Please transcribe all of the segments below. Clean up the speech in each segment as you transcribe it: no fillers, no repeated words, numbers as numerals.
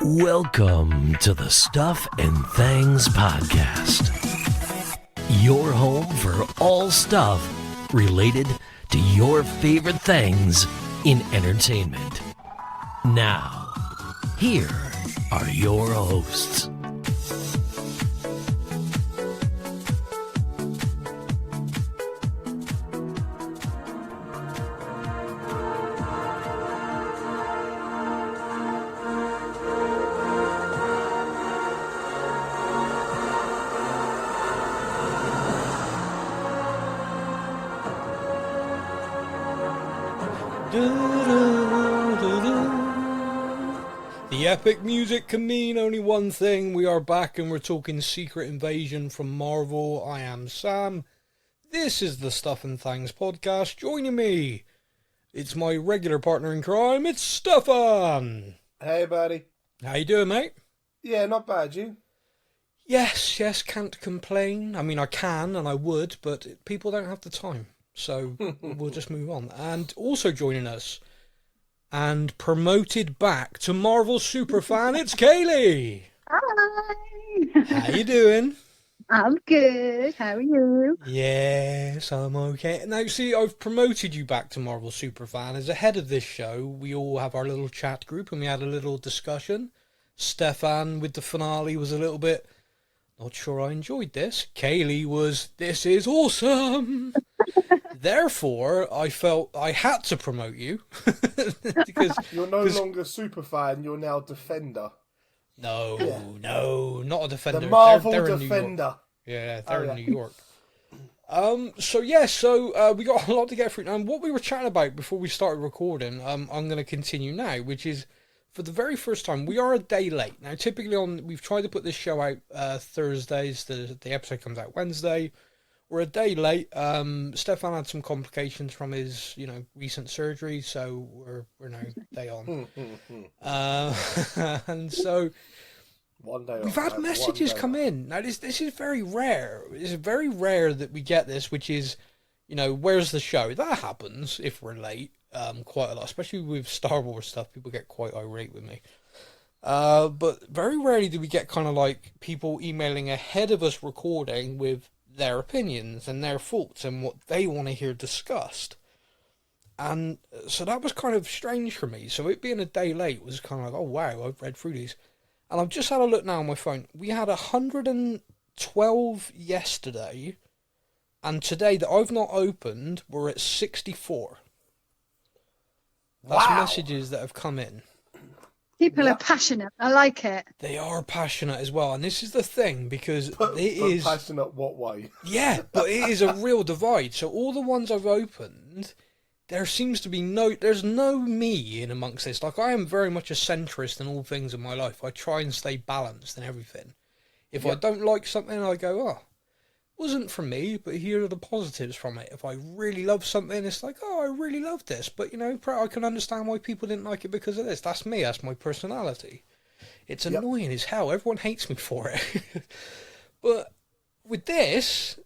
Welcome to the Stuff and Things Podcast. Your home for all stuff related to your favorite things in entertainment. Now, here are your hosts. The epic music can mean only one thing. We are back and we're talking Secret Invasion from Marvel. I am Sam. This is the Stuff and Things podcast. Joining me, it's my regular partner in crime. It's Stefan. Hey, buddy. How you doing, mate? Yeah, not bad, you? Yes, can't complain. I mean, I can and I would, but people don't have the time. So we'll just move on. And also joining us, and promoted back to Marvel Superfan, it's Kaylee. Hi. How you doing? I'm good. How are you? Yes, I'm okay. Now, see, I've promoted you back to Marvel Superfan. As ahead of this show, we all have our little chat group and we had a little discussion. Stefan, with the finale, was a little bit, not sure I enjoyed this. Kaylee was, this is awesome. Therefore, I felt I had to promote you. because You're no longer super fan, you're now defender. No, not a defender. The Marvel they're defender. Yeah, they're in New York. So we got a lot to get through. And what we were chatting about before we started recording, I'm going to continue now, which is, for the very first time, we are a day late. Now, typically we've tried to put this show out Thursdays. The episode comes out Wednesday. We're a day late. Stefan had some complications from his, recent surgery, so we're now day on. And so One day we've had messages come in. Now this is very rare. It's very rare that we get this, which is, where's the show? That happens if we're late, quite a lot, especially with Star Wars stuff. People get quite irate with me. But very rarely do we get kind of like people emailing ahead of us recording with their opinions and their thoughts and what they want to hear discussed. And so that was kind of strange for me. So it being a day late was kind of like, oh wow, I've read through these. And I've just had a look now on my phone. We had 112 yesterday, and today that I've not opened, we're at 64. That's messages that have come in. People are passionate. I like it. They are passionate as well, and this is the thing, because it is passionate what way? Yeah, but it is a real divide. So all the ones I've opened, there seems to be there's no me in amongst this. Like, I am very much a centrist in all things in my life. I try and stay balanced in everything. If I don't like something, I go, wasn't for me, but here are the positives from it. If I really love something, it's like, I really love this, but I can understand why people didn't like it because of this. That's me. That's my personality. It's annoying as hell. Everyone hates me for it. But with this,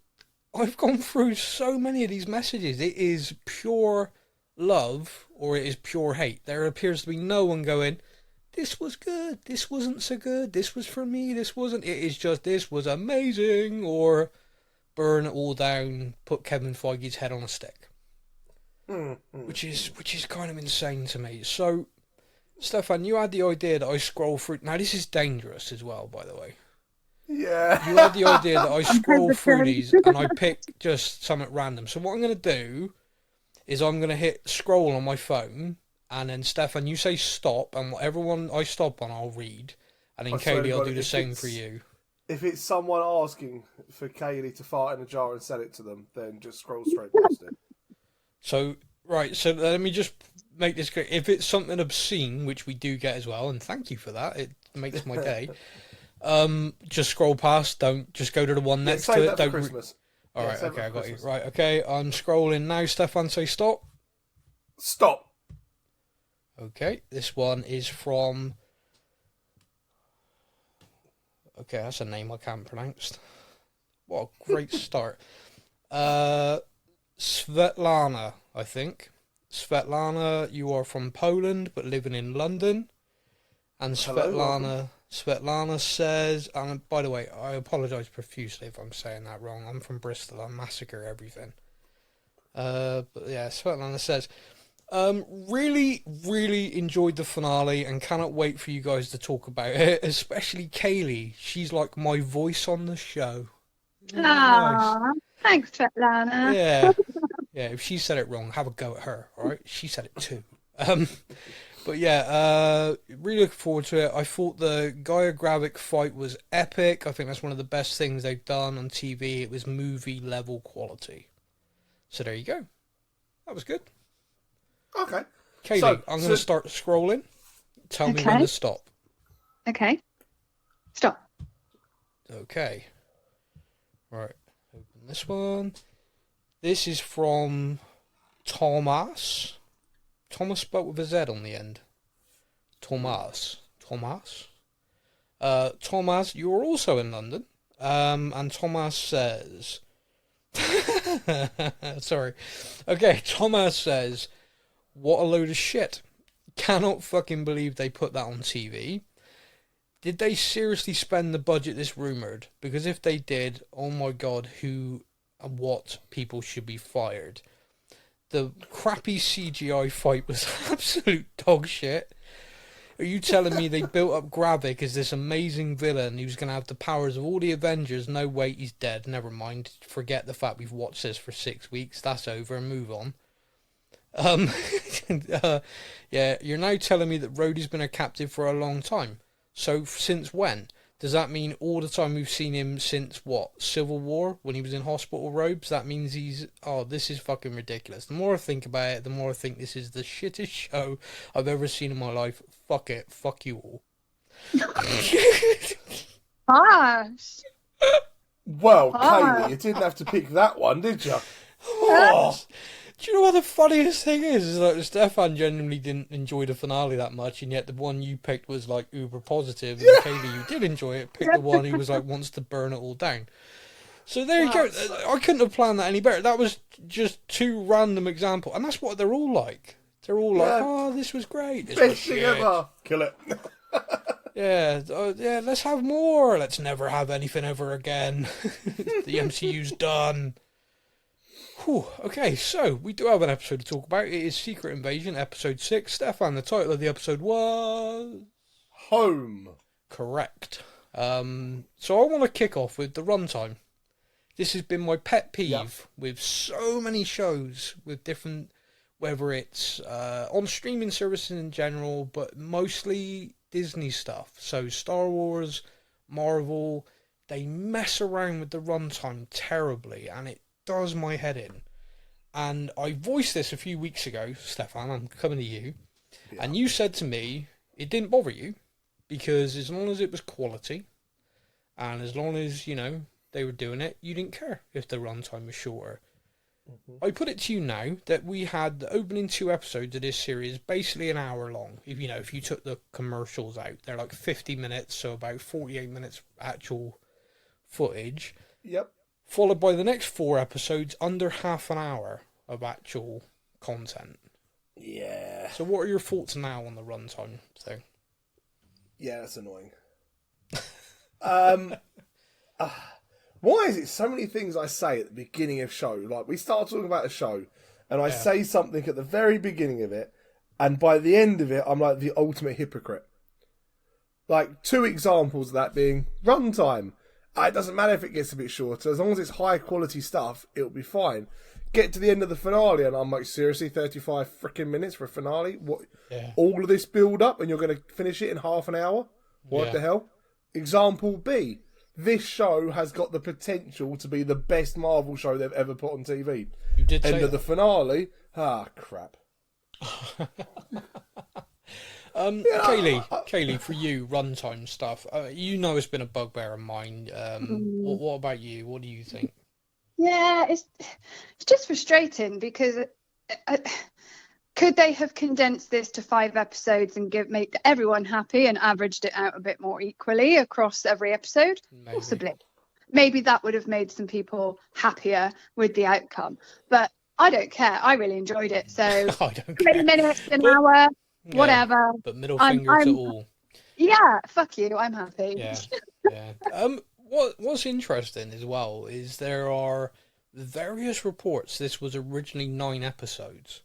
I've gone through so many of these messages. It is pure love or it is pure hate. There appears to be no one going, this was good, this wasn't so good, this was for me, this wasn't. It is just, this was amazing, or burn it all down, put Kevin Feige's head on a stick. Which is kind of insane to me. So, Stefan, you had the idea that I scroll through. Now, this is dangerous as well, by the way. Yeah. You had the idea that I scroll through these and I pick just something random. So what I'm going to do is I'm going to hit scroll on my phone, and then, Stefan, you say stop, and whatever one I stop on, I'll read. And then, Kaylee, I'll do the same for you. If it's someone asking for Kaylee to fart in a jar and sell it to them, then just scroll straight past it. So, right, so let me just make this clear. If it's something obscene, which we do get as well, and thank you for that, it makes my day, just scroll past, don't just go to the one next to it. Don't Christmas. Alright, okay, I got you. Right, okay, I'm scrolling now. Stefan, say stop. Stop. Okay, this one is from... Okay, that's a name I can't pronounce. What a great start. Svetlana, I think. Svetlana, you are from Poland but living in London. And Hello, Svetlana says, and by the way, I apologise profusely if I'm saying that wrong. I'm from Bristol. I massacre everything. But yeah, Svetlana says, really, really enjoyed the finale and cannot wait for you guys to talk about it, especially Kaylee. She's like my voice on the show. Isn't that nice? Ah, thanks, Svetlana. Yeah. Yeah, if she said it wrong, have a go at her, alright? She said it too. But yeah, really looking forward to it. I thought the Gaia Gravik fight was epic. I think that's one of the best things they've done on TV. It was movie level quality. So there you go. That was good. Okay. Kaylee, I'm going to start scrolling. Tell me when to stop. Okay. Stop. Okay. Right. Open this one. This is from Thomas. Thomas spelled with a Z on the end. Thomas. Thomas, you're also in London. And Thomas says... Sorry. Okay, Thomas says, what a load of shit. Cannot fucking believe they put that on TV. Did they seriously spend the budget this rumoured? Because if they did, oh my god, who and what people should be fired. The crappy CGI fight was absolute dog shit. Are you telling me they built up Gravik as this amazing villain who's going to have the powers of all the Avengers? No, wait, he's dead. Never mind. Forget the fact we've watched this for 6 weeks. That's over. Move on. Yeah, you're now telling me that Rhodey's been a captive for a long time. So since when? Does that mean all the time we've seen him since, what, Civil War, when he was in hospital robes? That means he's... Oh, this is fucking ridiculous. The more I think about it, the more I think this is the shittest show I've ever seen in my life. Fuck it. Fuck you all. Gosh. Well, Kaylee, you didn't have to pick that one, did you? Oh. Do you know what the funniest thing is? Is that Stefan genuinely didn't enjoy the finale that much, and yet the one you picked was like uber positive, and Kaylee, you did enjoy it, picked the one who was like wants to burn it all down. So there you go. I couldn't have planned that any better. That was just two random examples, and that's what they're all like. They're all like, "Oh, this was great. This Best thing ever. Kill it." Yeah, yeah. Let's have more. Let's never have anything ever again. The MCU's done. Whew, okay, so we do have an episode to talk about. It is Secret Invasion, episode 6. Stefan, the title of the episode was... Home. Correct. So I want to kick off with the runtime. This has been my pet peeve with so many shows, with different... Whether it's on streaming services in general, but mostly Disney stuff. So Star Wars, Marvel, they mess around with the runtime terribly, and it does my head in. And I voiced this a few weeks ago, Stefan, I'm coming to you, and you said to me it didn't bother you because as long as it was quality and as long as, you know, they were doing it, you didn't care if the runtime was shorter. I put it to you now that we had the opening 2 episodes of this series basically an hour long. If you took the commercials out, they're like 50 minutes, so about 48 minutes actual footage. Yep. Followed by the next 4 episodes under half an hour of actual content. Yeah. So what are your thoughts now on the runtime thing? Yeah, that's annoying. Why is it so many things I say at the beginning of show? Like, we start talking about a show, and I say something at the very beginning of it, and by the end of it, I'm like the ultimate hypocrite. Like, 2 examples of that being runtime. It doesn't matter if it gets a bit shorter. As long as it's high quality stuff, it'll be fine. Get to the end of the finale, and I'm like, seriously, 35 freaking minutes for a finale? What? Yeah. All of this build up, and you're going to finish it in half an hour? What the hell? Example B. This show has got the potential to be the best Marvel show they've ever put on TV. You did say End of the finale. Crap. Kaylee, for you, runtime stuff. You know it's been a bugbear of mine. What about you? What do you think? Yeah, it's just frustrating because could they have condensed this to 5 episodes and make everyone happy and averaged it out a bit more equally across every episode? Maybe. Possibly. Maybe that would have made some people happier with the outcome. But I don't care. I really enjoyed it. So 20 minutes, an hour, whatever. But middle finger to all. Yeah, fuck you. I'm happy. Yeah, yeah. What's interesting as well is there are various reports this was originally 9 episodes,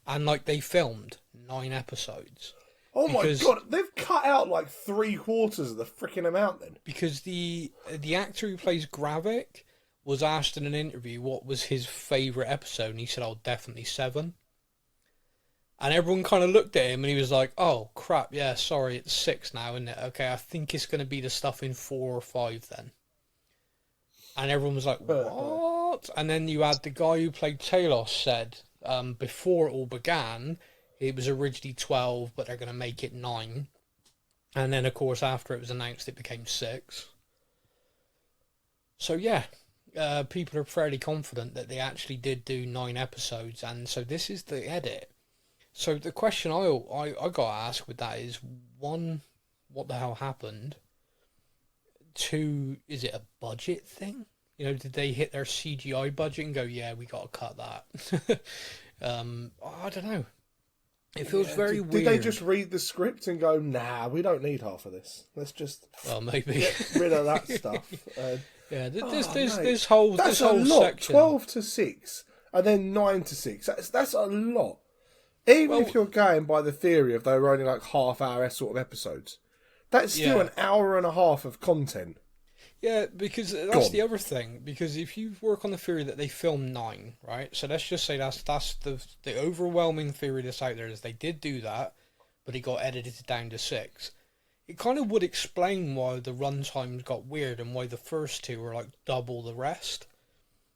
and like they filmed 9 episodes. Oh Because- my god, they've cut out like 3/4 of the freaking amount then. Because the actor who plays Gravik was asked in an interview what was his favourite episode, and he said, "Oh, definitely 7." And everyone kind of looked at him, and he was like, "Oh crap, yeah, sorry, it's 6 now, isn't it? Okay, I think it's going to be the stuff in 4 or 5 then." And everyone was like, "What?" And then you had the guy who played Talos said, before it all began, it was originally 12, but they're going to make it 9. And then, of course, after it was announced, it became 6. So, yeah, people are fairly confident that they actually did do 9 episodes. And so this is the edit. So the question I got asked with that is, 1, what the hell happened? 2, is it a budget thing? You know, did they hit their CGI budget and go, yeah, we got to cut that? I don't know. It feels very weird. Did they just read the script and go, nah, we don't need half of this. Let's just well, maybe get rid of that stuff. Yeah, this That's whole a lot. section. 12 to 6 and then 9 to 6. That's a lot. Even if you're going by the theory of they were only like half-hour sort of episodes, that's still an hour and a half of content. Yeah, because that's the other thing. Because if you work on the theory that they filmed 9, right? So let's just say that's the overwhelming theory that's out there is they did do that, but it got edited down to 6. It kind of would explain why the run times got weird and why the first 2 were like double the rest.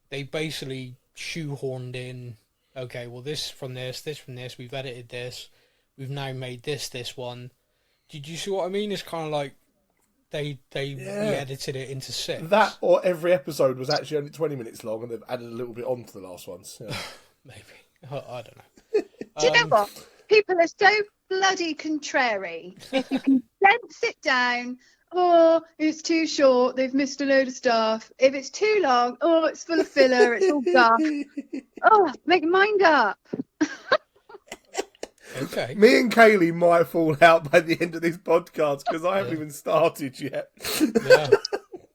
They basically shoehorned in, okay, well this from this from this, we've edited this, we've now made this one. Did you see what I mean? It's kind of like they re-edited it into 6. That or every episode was actually only 20 minutes long and they've added a little bit on to the last ones. Yeah. Maybe. I don't know. Do you know what? People are so bloody contrary. If you can condense it down, oh, it's too short, they've missed a load of stuff. If it's too long, oh, it's full of filler, it's all dark. Oh, make your mind up. Okay. Me and Kaylee might fall out by the end of this podcast because I haven't even started yet.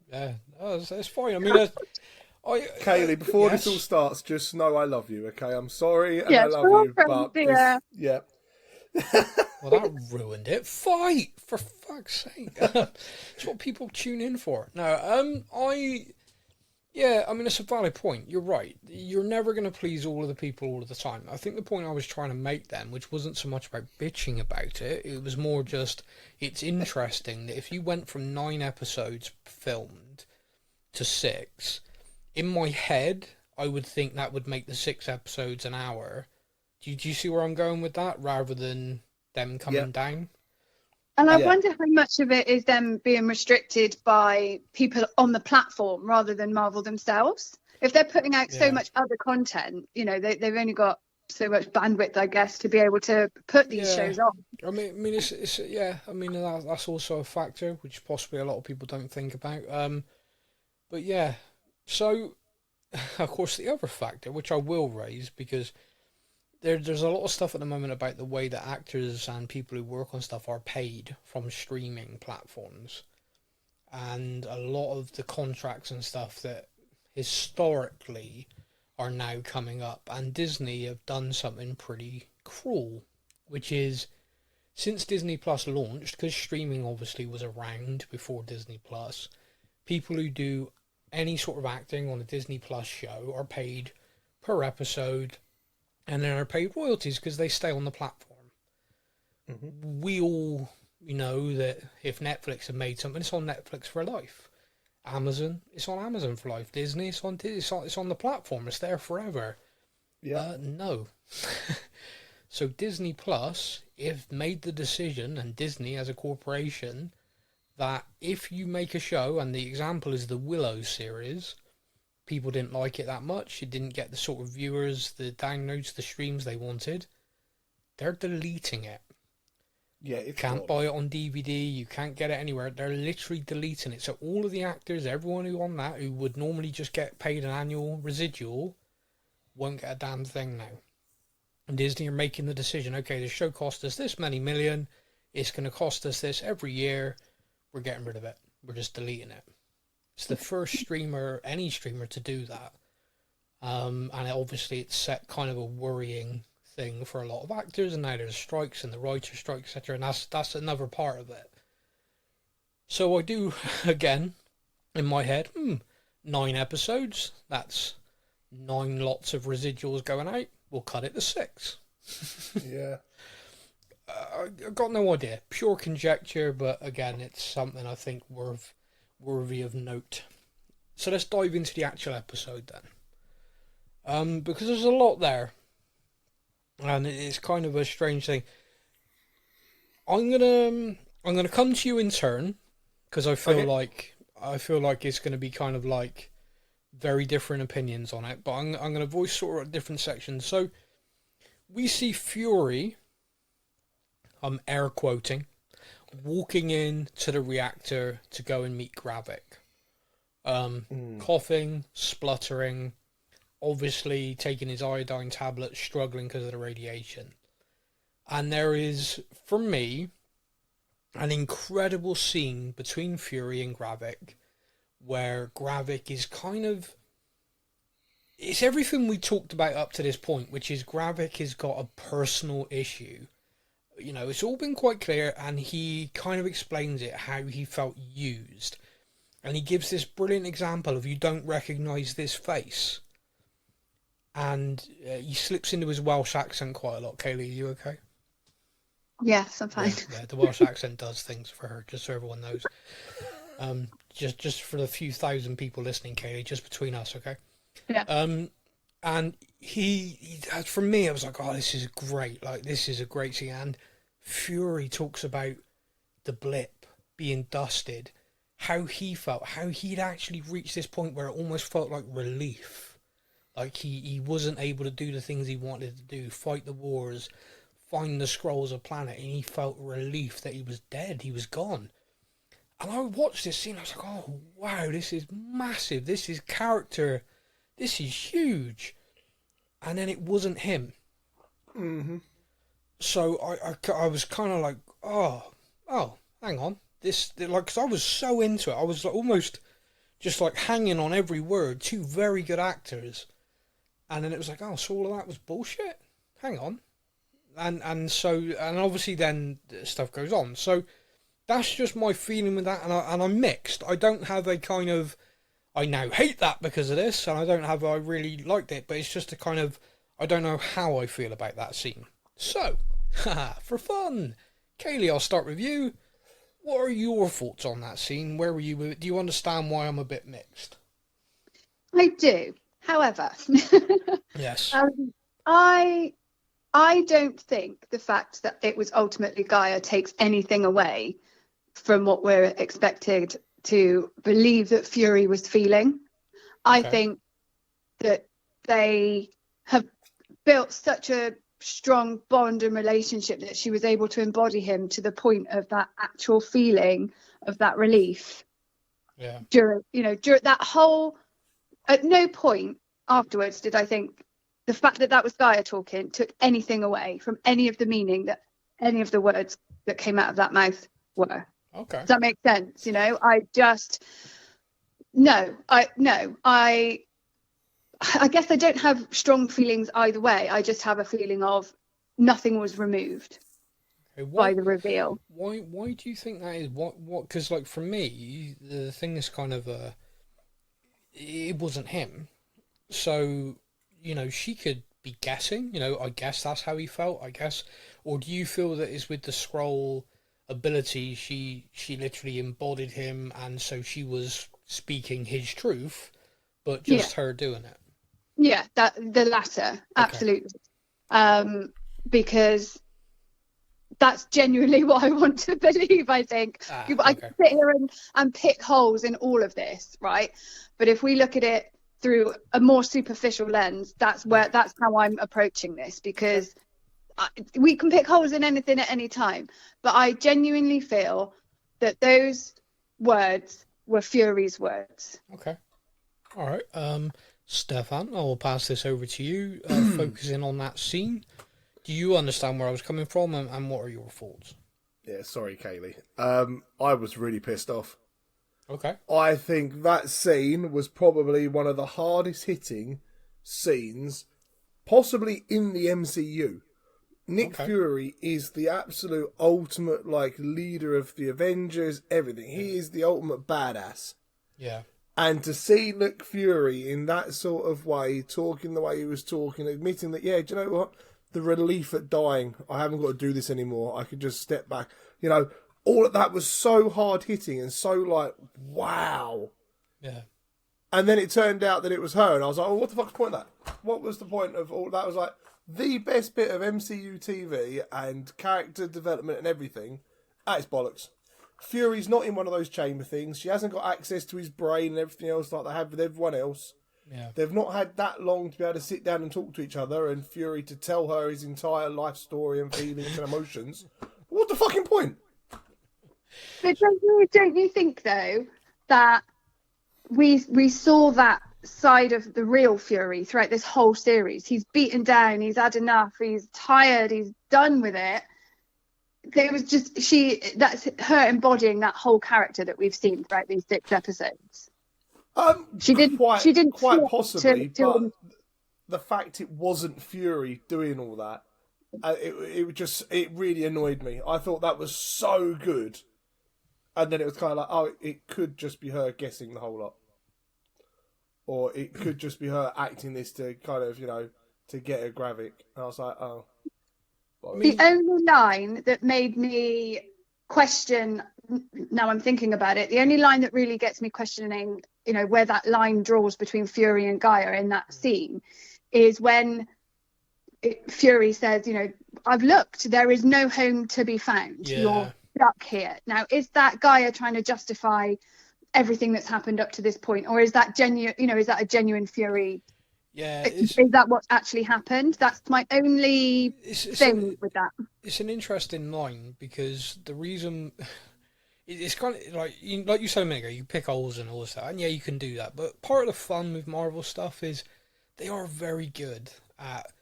Yeah. Oh, it's fine. I mean, Kaylee, before yes. this all starts, just know I love you, okay? I'm sorry and Yeah, I love you, but yeah. Well, that ruined it. Fight, for fuck's sake. That's what people tune in for. No, I mean, it's a valid point. You're right. You're never going to please all of the people all of the time. I think the point I was trying to make then, which wasn't so much about bitching about it, it was more just, it's interesting that if you went from 9 episodes filmed to 6, in my head, I would think that would make the 6 episodes an hour. Do you see where I'm going with that, rather than them coming down? And I wonder how much of it is them being restricted by people on the platform rather than Marvel themselves. If they're putting out so much other content, you know, they've only got so much bandwidth, I guess, to be able to put these shows on. I mean, it's I mean, that's also a factor, which possibly a lot of people don't think about. But yeah, so of course the other factor, which I will raise, because there's a lot of stuff at the moment about the way that actors and people who work on stuff are paid from streaming platforms. And a lot of the contracts and stuff that historically are now coming up. And Disney have done something pretty cruel, which is, since Disney Plus launched, because streaming obviously was around before Disney Plus, people who do any sort of acting on a Disney Plus show are paid per episode, and then are paid royalties because they stay on the platform. Mm-hmm. We all know that if Netflix have made something, it's on Netflix for life. Amazon, it's on Amazon for life. Disney, it's on the platform. It's there forever. Yeah. No. So Disney Plus, if made the decision, and Disney as a corporation, that if you make a show, and the example is the Willow series, people didn't like it that much, it didn't get the sort of viewers, the downloads, the streams they wanted, they're deleting it. Yeah, you can't buy it on DVD, you can't get it anywhere, they're literally deleting it. So all of the actors, everyone who on that, who would normally just get paid an annual residual, won't get a damn thing now. And Disney are making the decision, okay, the show cost us this many million, It's going to cost us this every year. We're getting rid of it. We're just deleting it. It's the first streamer, any streamer, to do that. And obviously it's set kind of a worrying thing for a lot of actors, and now there's strikes and the writer strike, etc. And that's another part of it. So I do, again, in my head, 9 episodes. That's 9 lots of residuals going out. We'll cut it to 6. Yeah. I've got no idea. Pure conjecture, but again, it's something I think worthy of note. So let's dive into the actual episode then. Because there's a lot there. And it's kind of a strange thing. I'm gonna come to you in turn, because I feel like it's gonna be kind of like very different opinions on it. But I'm gonna voice sort of different sections. So we see Fury, I'm air quoting, walking in to the reactor to go and meet Gravik. Coughing, spluttering, obviously taking his iodine tablet, struggling because of the radiation. And there is, for me, an incredible scene between Fury and Gravik, where Gravik is kind of... It's everything we talked about up to this point, which is Gravik has got a personal issue. You know, it's all been quite clear, and he kind of explains it, how he felt used. And he gives this brilliant example of, you don't recognise this face. And he slips into his Welsh accent quite a lot. Kaylee, are you okay? Yes, I'm fine. Yeah, the Welsh accent does things for her, just so everyone knows. Just for the few thousand people listening, Kaylee, just between us, okay? Yeah. And he for me, I was like, oh, this is great. Like, this is a great scene. And Fury talks about the blip being dusted, how he felt, how he'd actually reached this point where it almost felt like relief. Like he wasn't able to do the things he wanted to do, fight the wars, find the scrolls of planet, and he felt relief that he was dead, he was gone. And I watched this scene, I was like, oh, wow, this is massive, this is character, this is huge. And then it wasn't him. Mm-hmm. So I was kind of like, oh, hang on. This, like, because I was so into it. I was like, almost just like hanging on every word. 2 very good actors. And then it was like, oh, so all of that was bullshit? Hang on. And obviously then stuff goes on. So that's just my feeling with that. And I'm mixed. I don't have a kind of, I now hate that because of this. And I don't have, I really liked it. But it's just a kind of, I don't know how I feel about that scene. So, for fun, Kaylee, I'll start with you. What are your thoughts on that scene? Where were you with it? Do you understand why I'm a bit mixed? I do. However, Yes. I don't think the fact that it was ultimately Gaia takes anything away from what we're expected to believe that Fury was feeling. I think that they have built such a strong bond and relationship that she was able to embody him to the point of that actual feeling of that relief. Yeah. During that whole, at no point afterwards did I think the fact that was Gaia talking took anything away from any of the meaning that any of the words that came out of that mouth were. Okay. Does that make sense? I guess I don't have strong feelings either way. I just have a feeling of nothing was removed by the reveal. Why do you think that is? What? Because, like, for me, the thing is kind of it wasn't him. So, she could be guessing. I guess that's how he felt, I guess. Or do you feel that it's with the scroll ability, she literally embodied him, and so she was speaking his truth, but just her doing it? Yeah, the latter, absolutely. Because that's genuinely what I want to believe, I think. I can sit here and pick holes in all of this, right? But if we look at it through a more superficial lens, that's how I'm approaching this, because we can pick holes in anything at any time. But I genuinely feel that those words were Fury's words. Okay. All right. Stefan, I will pass this over to you, focusing on that scene. Do you understand where I was coming from, and what are your thoughts? Yeah, sorry, Kaylee. I was really pissed off. Okay. I think that scene was probably one of the hardest hitting scenes possibly in the MCU. Nick Fury is the absolute ultimate leader of the Avengers, everything. He is the ultimate badass. Yeah. And to see Nick Fury in that sort of way, talking the way he was talking, admitting that, yeah, do you know what? The relief at dying, I haven't got to do this anymore. I could just step back. You know, all of that was so hard hitting and so wow. Yeah. And then it turned out that it was her, and I was like, oh, what the fuck's the point of that? What was the point of all that? I was like, the best bit of MCU TV and character development and everything, it's bollocks. Fury's not in one of those chamber things. She hasn't got access to his brain and everything else like they have with everyone else. Yeah. They've not had that long to be able to sit down and talk to each other and Fury to tell her his entire life story and feelings and emotions. What the fucking point? But don't you think, though, that we saw that side of the real Fury throughout this whole series? He's beaten down, he's had enough, he's tired, he's done with it. There was just that's her embodying that whole character that we've seen throughout these 6 episodes. She didn't quite possibly, but the fact it wasn't Fury doing all that, it really annoyed me. I thought that was so good, and then it was kind of like, oh, it could just be her guessing the whole lot, or it could just be her acting this to kind of, you know, to get a Gravik. And I was like, oh. The only line that made me question, now I'm thinking about it, the only line that really gets me questioning, you know, where that line draws between Fury and Gaia in that scene is when Fury says, you know, I've looked, there is no home to be found. Yeah. You're stuck here. Now, is that Gaia trying to justify everything that's happened up to this point, or is that genuine, you know, is that a genuine Fury? Yeah, is that what actually happened? That's my only thing with that. It's an interesting line because the reason it's kind of like you said a minute ago, you pick holes and all this stuff, and yeah, you can do that. But part of the fun with Marvel stuff is they are very good at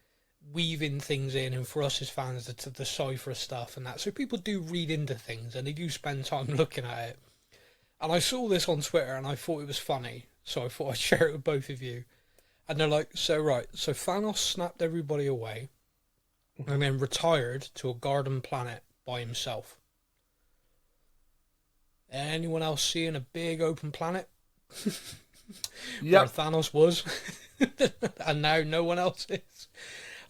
weaving things in, and for us as fans, to decipher stuff and that. So people do read into things and they do spend time looking at it. And I saw this on Twitter and I thought it was funny, so I thought I'd share it with both of you. And they're like, so Thanos snapped everybody away and then retired to a garden planet by himself. Anyone else seeing a big open planet? Where Thanos was. And now no one else is.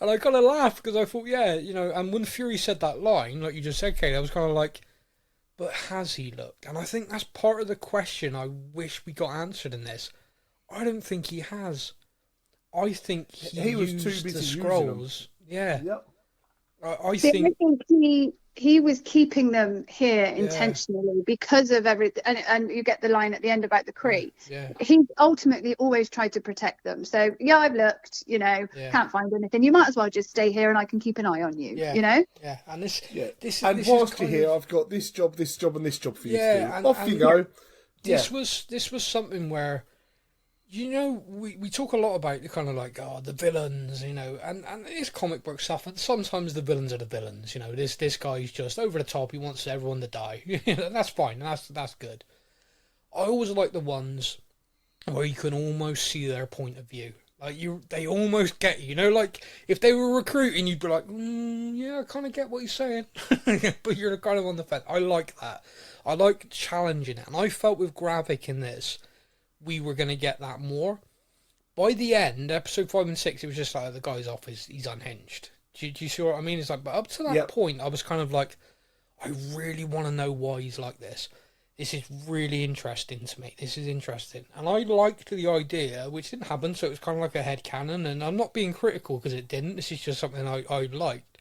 And I kind of laughed because I thought, yeah, you know, and when Fury said that line, like you just said, Kate, I was kind of like, but has he looked? And I think that's part of the question I wish we got answered in this. I don't think he has. I think he was too busy the scrolls. Yeah. Yep. I think he was keeping them here intentionally because of everything. And you get the line at the end about the Kree. Yeah. He ultimately always tried to protect them. So, yeah, I've looked, you know, can't find anything. You might as well just stay here and I can keep an eye on you, you know? Yeah. And this and whilst you're here, I've got this job, and this job for you to do. Off you go. This was something where, you know, we talk a lot about the kind of like, the villains, you know, and it's comic book stuff, and sometimes the villains are the villains, you know, this guy's just over the top, he wants everyone to die. That's fine, that's good. I always like the ones where you can almost see their point of view. Like, they almost get you, you know, like, if they were recruiting, you'd be like, yeah, I kind of get what he's saying, but you're kind of on the fence. I like that. I like challenging it, and I felt with Gravik in this, we were going to get that more. By the end, episode 5 and 6, it was just like, the guy's off, he's unhinged. Do you see what I mean? It's like, but up to that point, I was kind of like, I really want to know why he's like this. This is really interesting to me. This is interesting. And I liked the idea, which didn't happen, so it was kind of like a headcanon, and I'm not being critical because it didn't. This is just something I liked.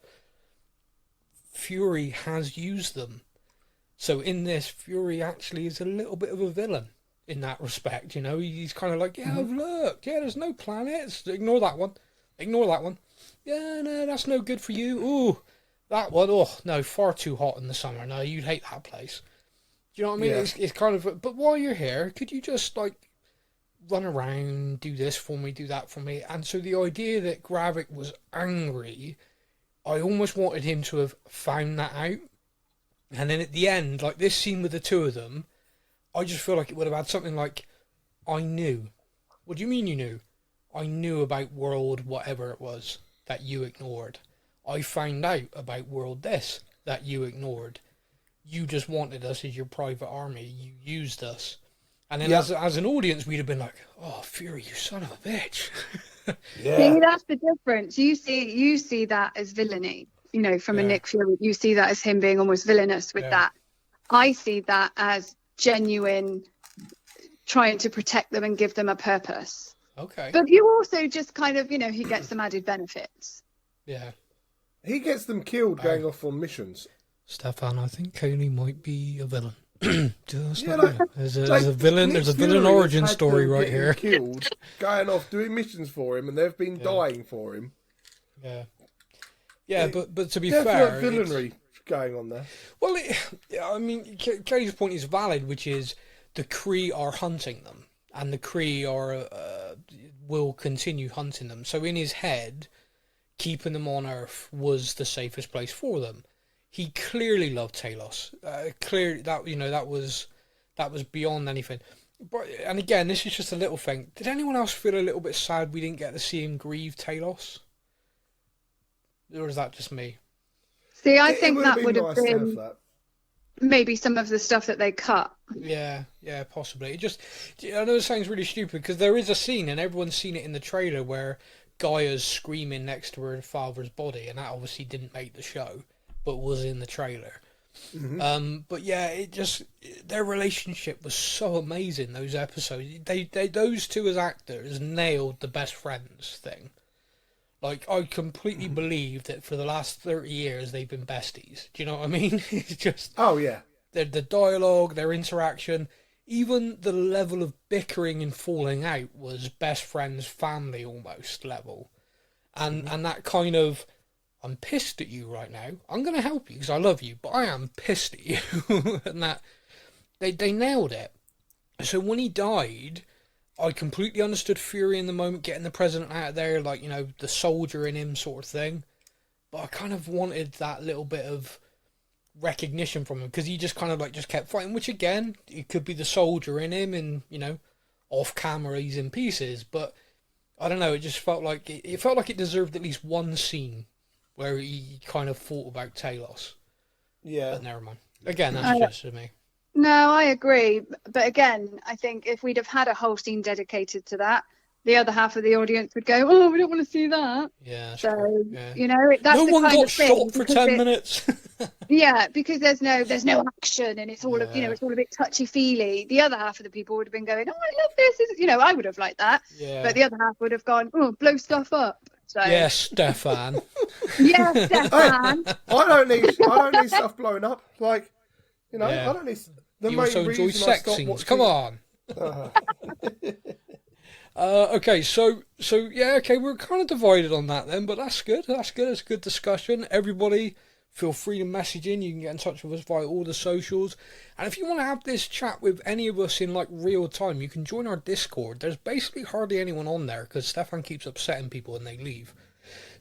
Fury has used them. So in this, Fury actually is a little bit of a villain. In that respect, you know, he's kind of like, I've looked, there's no planets, ignore that one, yeah, no, that's no good for you, ooh, that one, oh, no, far too hot in the summer, no, you'd hate that place, do you know what I mean? It's kind of, but while you're here, could you just, like, run around, do this for me, do that for me, and so the idea that Gravik was angry, I almost wanted him to have found that out, And then at the end, like this scene with the two of them, I just feel like it would have had something like, I knew. What do you mean you knew? I knew about world whatever it was that you ignored. I found out about world this that you ignored. You just wanted us as your private army. You used us. And then as an audience, we'd have been like, oh, Fury, you son of a bitch. Yeah. See, that's the difference. You see that as villainy, from a Nick Fury. You see that as him being almost villainous with that. I see that as genuine, trying to protect them and give them a purpose. Okay. But you also just kind of, he gets some added benefits. Yeah. He gets them killed going off on missions. Stefan, I think Kaylee might be a villain. There's a villain. Nick There's a Fury villain origin has had story them right getting here. Killed, going off doing missions for him, and they've been dying for him. Yeah, but to be Definite fair, villainy going on there. Well, I mean, Kaylee's point is valid, which is the Kree are hunting them, and the Kree will continue hunting them. So in his head, keeping them on Earth was the safest place for them. He clearly loved Talos. Clearly, that was beyond anything. But and again, this is just a little thing. Did anyone else feel a little bit sad we didn't get to see him grieve Talos? Or is that just me? See, I think that would have nice been maybe some of the stuff that they cut. Yeah, possibly. I know it sounds really stupid because there is a scene, and everyone's seen it in the trailer, where Gaia's screaming next to her father's body, and that obviously didn't make the show, but was in the trailer. Mm-hmm. But yeah, their relationship was so amazing. Those episodes, those two as actors nailed the best friends thing. Like, I completely believe that for the last 30 years they've been besties. Do you know what I mean? It's just... Oh, yeah. The dialogue, their interaction, even the level of bickering and falling out was best friends, family almost level. And that kind of, I'm pissed at you right now. I'm going to help you because I love you, but I am pissed at you. And that, they nailed it. So when he died... I completely understood Fury in the moment, getting the president out of there, like, the soldier in him sort of thing. But I kind of wanted that little bit of recognition from him, because he just kind of just kept fighting, which again, it could be the soldier in him, and, off camera he's in pieces. But I don't know, it just felt like it deserved at least one scene where he kind of thought about Talos. Yeah. But never mind. Again, that's just for me. No, I agree. But again, I think if we'd have had a whole scene dedicated to that, the other half of the audience would go, "Oh, we don't want to see that." Yeah. So yeah. that's no the one kind got of thing, shot for 10 minutes. Yeah, because there's no action, and it's all it's all a bit touchy feely. The other half of the people would have been going, "Oh, I love this." I would have liked that. Yeah. But the other half would have gone, "Oh, blow stuff up." So yes, Stefan. Yes, Stefan. I don't need stuff blowing up. Like, I don't need. You also enjoy sex scenes. Come on. Okay, so yeah, okay, we're kind of divided on that then, but that's good. It's a good discussion. Everybody, feel free to message in. You can get in touch with us via all the socials. And if you want to have this chat with any of us in real time, you can join our Discord. There's basically hardly anyone on there because Stefan keeps upsetting people when they leave.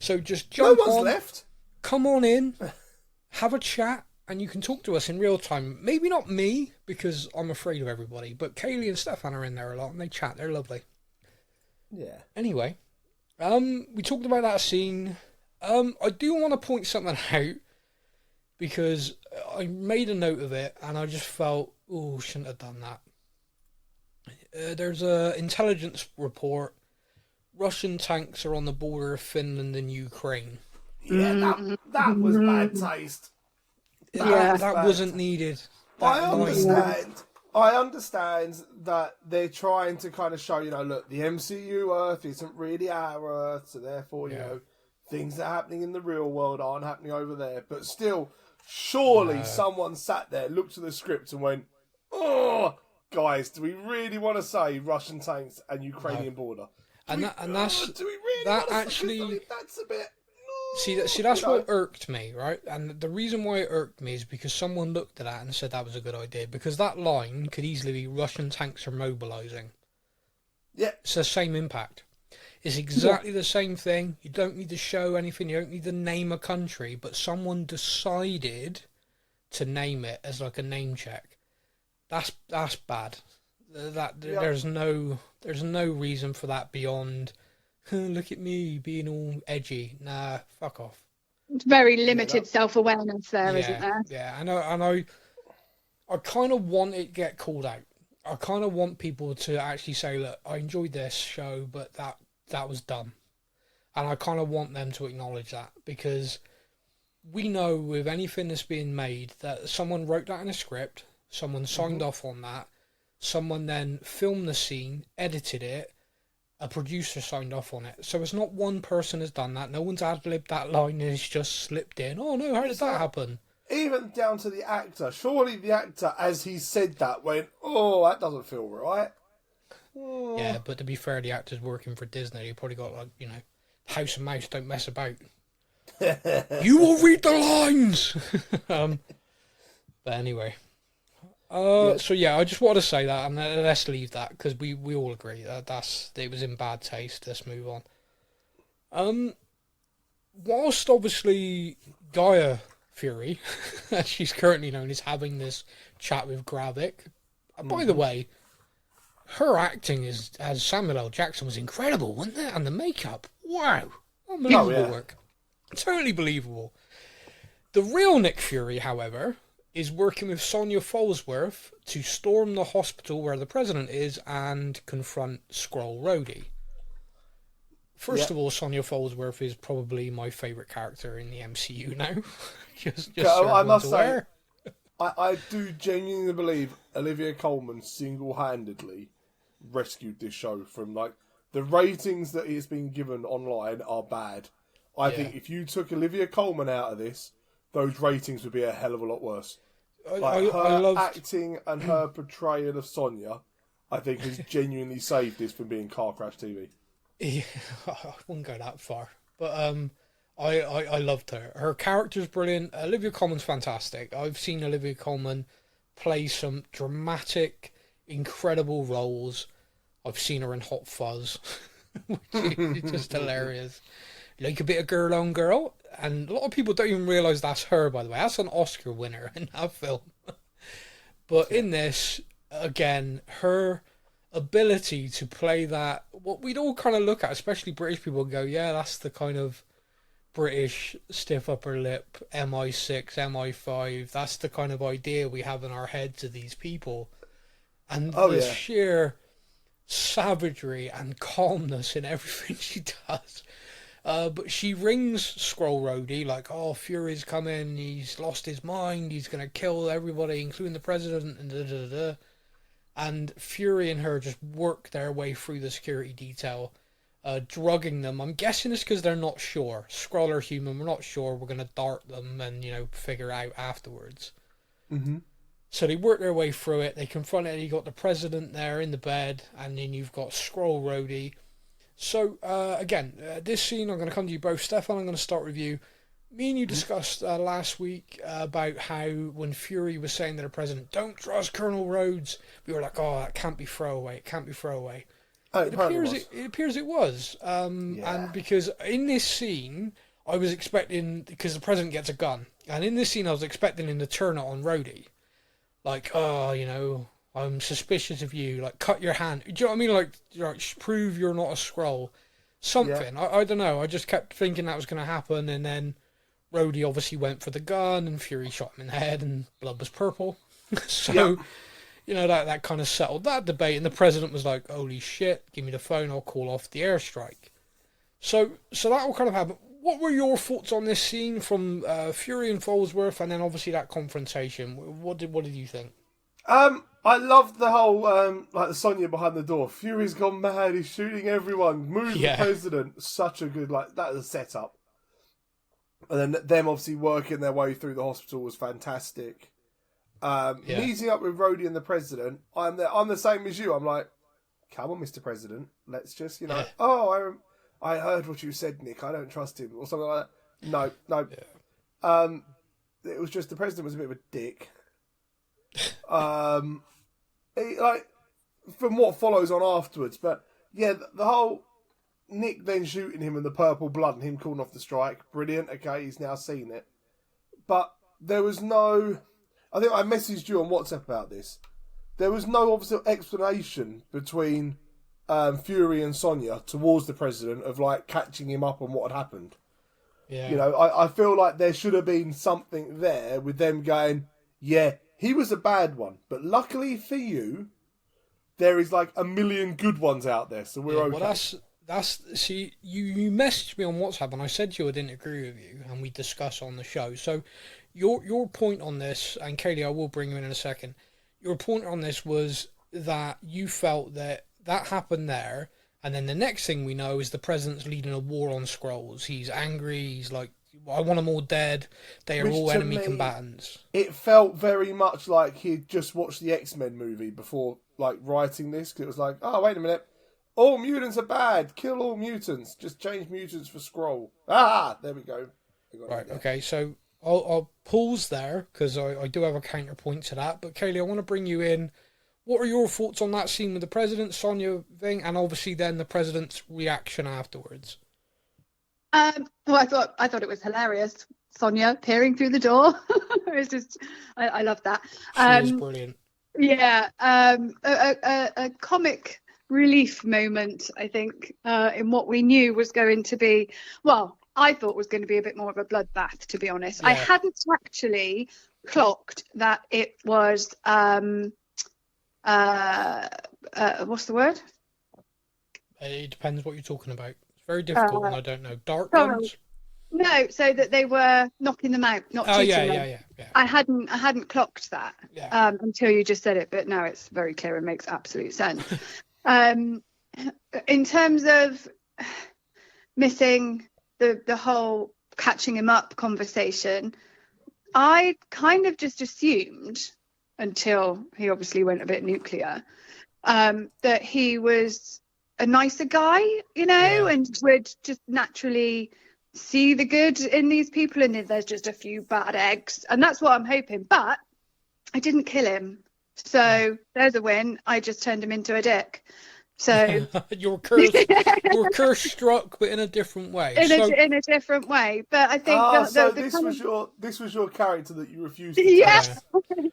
So just jump on. No one's left. Come on in, have a chat. And you can talk to us in real time. Maybe not me, because I'm afraid of everybody. But Kaylee and Stefan are in there a lot, and they chat. They're lovely. Yeah. Anyway, we talked about that scene. I do want to point something out, because I made a note of it, and I just felt, shouldn't have done that. There's a intelligence report. Russian tanks are on the border of Finland and Ukraine. Yeah, that was bad taste. That wasn't needed. I understand that they're trying to kind of show, look, the MCU Earth isn't really our Earth, so therefore, things that are happening in the real world aren't happening over there. But still, surely someone sat there, looked at the script and went, "Oh, guys, do we really want to say Russian tanks and Ukrainian border?" Do we really that's a bit... See, that's what irked me, right? And the reason why it irked me is because someone looked at that and said that was a good idea. Because that line could easily be Russian tanks are mobilising. Yeah. It's the same impact. It's exactly the same thing. You don't need to show anything. You don't need to name a country. But someone decided to name it as like a name check. That's bad. There's no reason for that beyond look at me being all edgy. Nah, fuck off. It's very limited self-awareness there, isn't there? Yeah, I kind of want it to get called out. I kind of want people to actually say, look, I enjoyed this show, but that was dumb. And I kind of want them to acknowledge that, because we know with anything that's being made that someone wrote that in a script, someone signed off on that, someone then filmed the scene, edited it, a producer signed off on it. So it's not one person has done that. No one's ad-libbed that line and it's just slipped in. Oh no, how did that happen? Even down to the actor. Surely the actor, as he said that, went, oh, that doesn't feel right. Oh. Yeah, but to be fair, the actor's working for Disney. He probably got, like, you know, house and mouse, don't mess about. You will read the lines! But anyway. So yeah, I just want to say that, and let's leave that, because we all agree that it was in bad taste. Let's move on. Whilst obviously Gaia Fury, as she's currently known, is having this chat with Gravik. By the way, her acting as Samuel L. Jackson was incredible, wasn't it? And the makeup, wow, unbelievable work, totally believable. The real Nick Fury, however, is working with Sonya Falsworth to storm the hospital where the president is and confront Skrull Rhodey. First of all, Sonya Falsworth is probably my favourite character in the MCU now. just so I must say, I do genuinely believe Olivia Coleman single-handedly rescued this show from, like, the ratings that it's been given online are bad. I think if you took Olivia Coleman out of this, those ratings would be a hell of a lot worse. Her acting and her portrayal of Sonya, I think, has genuinely saved this from being car crash TV. Yeah, I wouldn't go that far, but I loved her. Her character's brilliant. Olivia Colman's fantastic. I've seen Olivia Colman play some dramatic, incredible roles. I've seen her in Hot Fuzz, which is just hilarious. Like a bit of girl on girl, and a lot of people don't even realise that's her, by the way. That's an Oscar winner in that film. But in this, again, her ability to play that, what we'd all kind of look at, especially British people, go, yeah, that's the kind of British stiff upper lip, MI6, MI5, that's the kind of idea we have in our heads of these people. And the sheer savagery and calmness in everything she does. But she rings Skrull Rhodey like, oh, Fury's coming, he's lost his mind, he's going to kill everybody, including the president, and da-da-da-da. And Fury and her just work their way through the security detail, drugging them. I'm guessing it's because they're not sure. Skrull are human, we're not sure, we're going to dart them and, you know, figure out afterwards. Mm-hmm. So they work their way through it, they confront it, you got the president there in the bed, and then you've got Skrull Rhodey. So, again, this scene, I'm going to come to you both. Stefan, I'm going to start with you. Me and you discussed last week about how when Fury was saying to the president, don't trust Colonel Rhodes, we were like, oh, that can't be throwaway, it can't be throwaway. It appears it was. And because in this scene, I was expecting, because the president gets a gun, and in this scene I was expecting him to turn it on Rhodey. Like, oh, you know, I'm suspicious of you, like, cut your hand. Do you know what I mean? Like prove you're not a Skrull. Something. Yeah. I don't know. I just kept thinking that was going to happen, and then Rhodey obviously went for the gun, and Fury shot him in the head, and blood was purple. So, you know, that kind of settled that debate, and the president was like, holy shit, give me the phone, I'll call off the airstrike. So that all kind of happened. What were your thoughts on this scene from Fury and Falsworth, and then obviously that confrontation? What did you think? I loved the whole, like the Sonya behind the door. Fury's gone mad, he's shooting everyone, move the president. Such a good, like, that was a setup. And then them obviously working their way through the hospital was fantastic. Meeting up with Rhodey and the president, I'm the same as you. I'm like, come on, Mr. President, let's just, you know, I heard what you said, Nick, I don't trust him, or something like that. No. Yeah. It was just the president was a bit of a dick. Like, from what follows on afterwards, but yeah, the whole Nick then shooting him in the purple blood and him calling off the strike, brilliant. Okay, he's now seen it, but there was no I think I messaged you on WhatsApp about this. There was no obvious explanation between Fury and Sonya towards the president of like catching him up on what had happened. Yeah. You know, I feel like there should have been something there with them going, yeah, he was a bad one, but luckily for you, there is like a million good ones out there, so we're okay. Well, see, you messaged me on WhatsApp and I said to you I didn't agree with you, and we discussed on the show. So your point on this, and Kaylee, I will bring you in a second. Your point on this was that you felt that happened there, and then the next thing we know is the president's leading a war on Skrulls. He's angry. He's like, I want them all dead. They are all enemy combatants. It felt very much like he'd just watched the X-Men movie before like writing this, because it was like, oh, wait a minute. All mutants are bad. Kill all mutants. Just change mutants for Skrull. Ah, there we go. Right, okay, so I'll pause there, because I do have a counterpoint to that. But Kaylee, I want to bring you in. What are your thoughts on that scene with the president, Sonya thing, and obviously then the president's reaction afterwards? Well, I thought it was hilarious. Sonya peering through the door. It was just, I love that. She is brilliant. Yeah, a comic relief moment, I think, in what we knew was going to be, well, I thought was going to be a bit more of a bloodbath, to be honest. Yeah. I hadn't actually clocked that it was, what's the word? It depends what you're talking about. It's very difficult, and I don't know. Dark ones? No, so that they were knocking them out, not cheating them. Yeah. I hadn't clocked that until you just said it, but now it's very clear and makes absolute sense. In terms of missing the whole catching him up conversation, I kind of just assumed, until he obviously went a bit nuclear, that he was a nicer guy, you know, and would just naturally see the good in these people, and there's just a few bad eggs, and that's what I'm hoping. But I didn't kill him, so there's a win. I just turned him into a dick. So your curse struck, but in a different way. In a different way. But I think this was your character that you refused to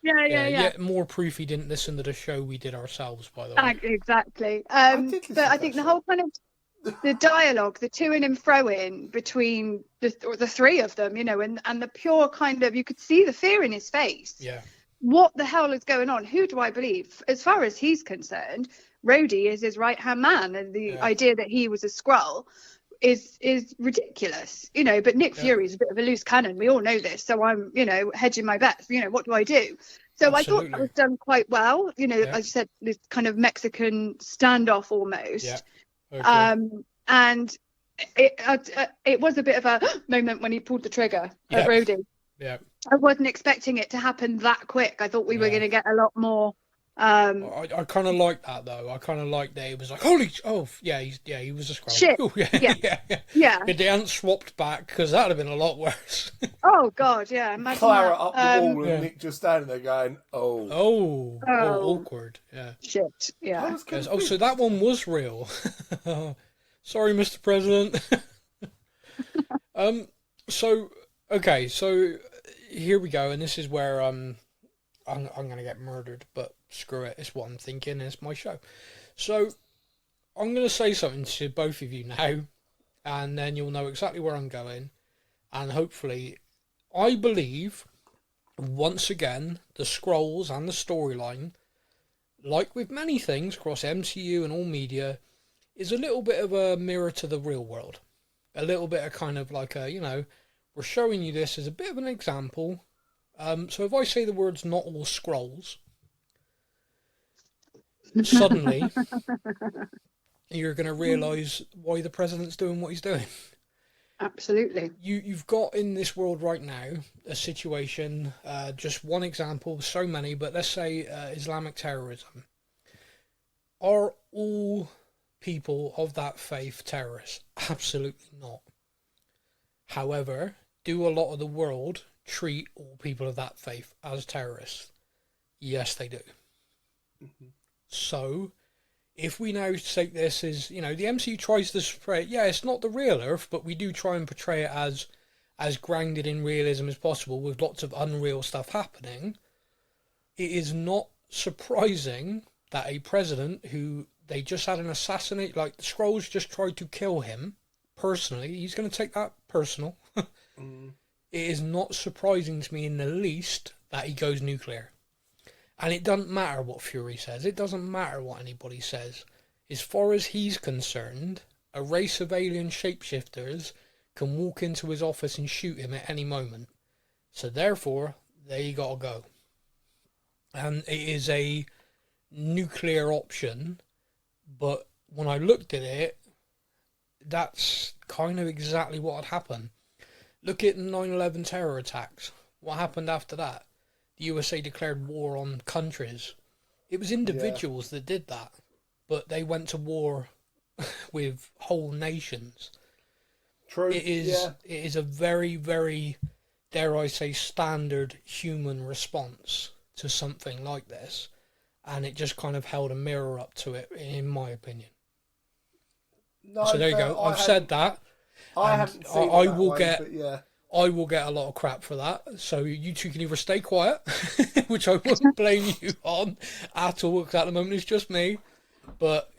yeah. More proof he didn't listen to the show we did ourselves, by the way. Exactly. But I think the whole kind of the dialogue, the to and fro-in between the three of them, you know, and the pure kind of, you could see the fear in his face. Yeah. What the hell is going on? Who do I believe? As far as he's concerned, Rhodey is his right-hand man, and the idea that he was a Skrull is ridiculous, you know. But Nick Fury is a bit of a loose cannon. We all know this, so I'm, you know, hedging my bets. You know, what do I do? So Absolutely. I thought that was done quite well. You know, I said this kind of Mexican standoff almost. Yeah. Okay. And it was a bit of a moment when he pulled the trigger at Rhodey. Yeah. I wasn't expecting it to happen that quick. I thought we were going to get a lot more. I kind of like that though. I kind of like that he was like, he was a Skrull. Shit. Oh, yeah. If they hadn't swapped back, because that'd have been a lot worse. Oh God, yeah. Imagine Clara up the wall and Nick just standing there going, oh, awkward. Yeah. Shit. Yeah. So that one was real. Sorry, Mr. President. So here we go, and this is where I'm going to get murdered, but screw it. It's what I'm thinking. It's my show. So I'm going to say something to both of you now, and then you'll know exactly where I'm going. And hopefully, I believe, once again, the Skrulls and the storyline, like with many things across MCU and all media, is a little bit of a mirror to the real world. A little bit of kind of like a, you know, we're showing you this as a bit of an example. So if I say the words "not all Skrulls," suddenly you're going to realise why the president's doing what he's doing. Absolutely. You've got in this world right now a situation, just one example, so many, but let's say Islamic terrorism. Are all people of that faith terrorists? Absolutely not. However, do a lot of the world treat all people of that faith as terrorists? Yes, they do. Mm-hmm. So, if we now take this as, you know, the MCU tries to portray it, it's not the real Earth, but we do try and portray it as grounded in realism as possible, with lots of unreal stuff happening. it is not surprising that a president who they just had an assassinate, like the Skrulls just tried to kill him personally, he's going to take that personal. It is not surprising to me in the least that he goes nuclear. And it doesn't matter what Fury says. It doesn't matter what anybody says. As far as he's concerned, a race of alien shapeshifters can walk into his office and shoot him at any moment. So therefore, they gotta go. And it is a nuclear option, but when I looked at it, that's kind of exactly what had happened. Look at the 9/11 terror attacks. What happened after that? The USA declared war on countries. It was individuals that did that, but they went to war with whole nations. True. It is a very, very, dare I say, standard human response to something like this, and it just kind of held a mirror up to it, in my opinion. No, so there you go. I've said that. I haven't seen it will that way, get. I will get a lot of crap for that. So you two can either stay quiet, which I wouldn't blame you on at all, because at the moment it's just me. But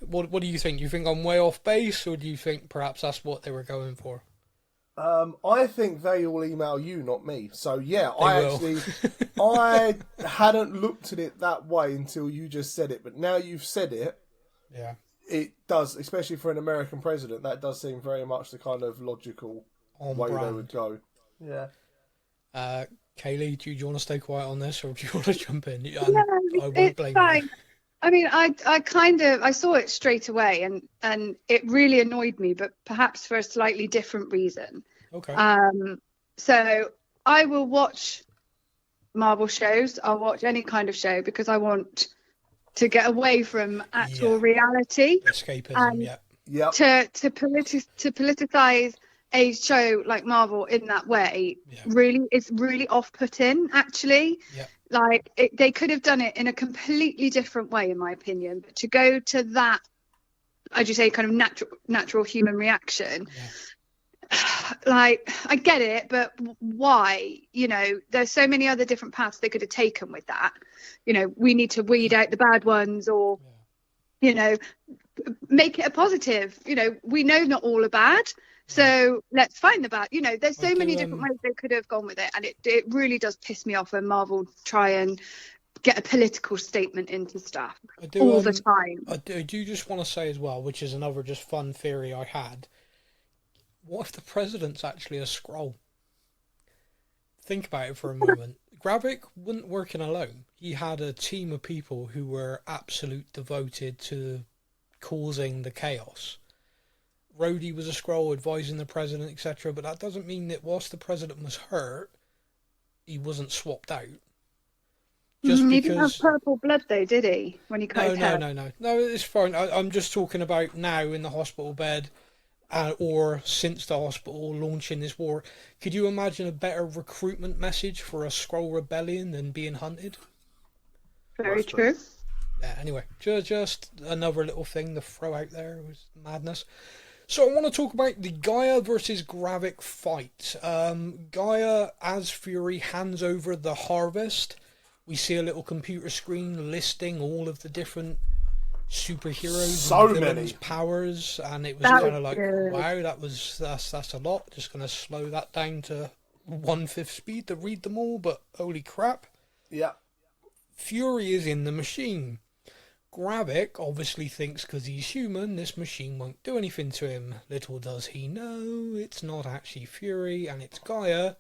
what do you think? Do you think I'm way off base, or do you think perhaps that's what they were going for? I think they will email you, not me. So yeah, They will. I hadn't looked at it that way until you just said it. But now you've said it, Yeah. it does, especially for an American president, that does seem very much the kind of logical On way brand. they would go. Yeah. Kaylee, do you want to stay quiet on this, or do you want to jump in? No, I won't it's blame fine. you. I mean, I saw it straight away, and it really annoyed me, but perhaps for a slightly different reason. Okay. So I will watch Marvel shows. I'll watch any kind of show because I want to get away from actual reality. Escapism, yeah. Yep. To politicize a show like Marvel in that way, it's really off-putting, actually. Yeah. Like, they could have done it in a completely different way, in my opinion. But to go to that, as you say, kind of natural human reaction, like, I get it, but why? You know, there's so many other different paths they could have taken with that. You know, we need to weed out the bad ones, or, you know, make it a positive. You know, we know not all are bad. So let's find the bad. You know, there's so many different ways they could have gone with it, and it really does piss me off when Marvel try and get a political statement into stuff all the time. I do just want to say as well, which is another just fun theory I had. What if the president's actually a Skrull? Think about it for a moment. Gravik wasn't working alone. He had a team of people who were absolute devoted to causing the chaos. Rhodey was a Skrull advising the president, etc. But that doesn't mean that whilst the president was hurt, he wasn't swapped out. Just he didn't have purple blood though, did he? When he cut his hair? No, it's fine. I'm just talking about now in the hospital bed, or since the hospital launching this war. Could you imagine a better recruitment message for a Skrull rebellion than being hunted? Very true. Yeah, anyway, just another little thing to throw out there. It was madness. So I want to talk about the Gaia versus Gravik fight. Gaia, as Fury hands over the harvest, we see a little computer screen listing all of the different superheroes and villains' powers, and it was kind of like, wow, that's a lot. Just going to slow that down to 1/5 speed to read them all, but holy crap. Yeah. Fury is in the machine. Gravik obviously thinks because he's human, this machine won't do anything to him. Little does he know, it's not actually Fury, and it's Gaia,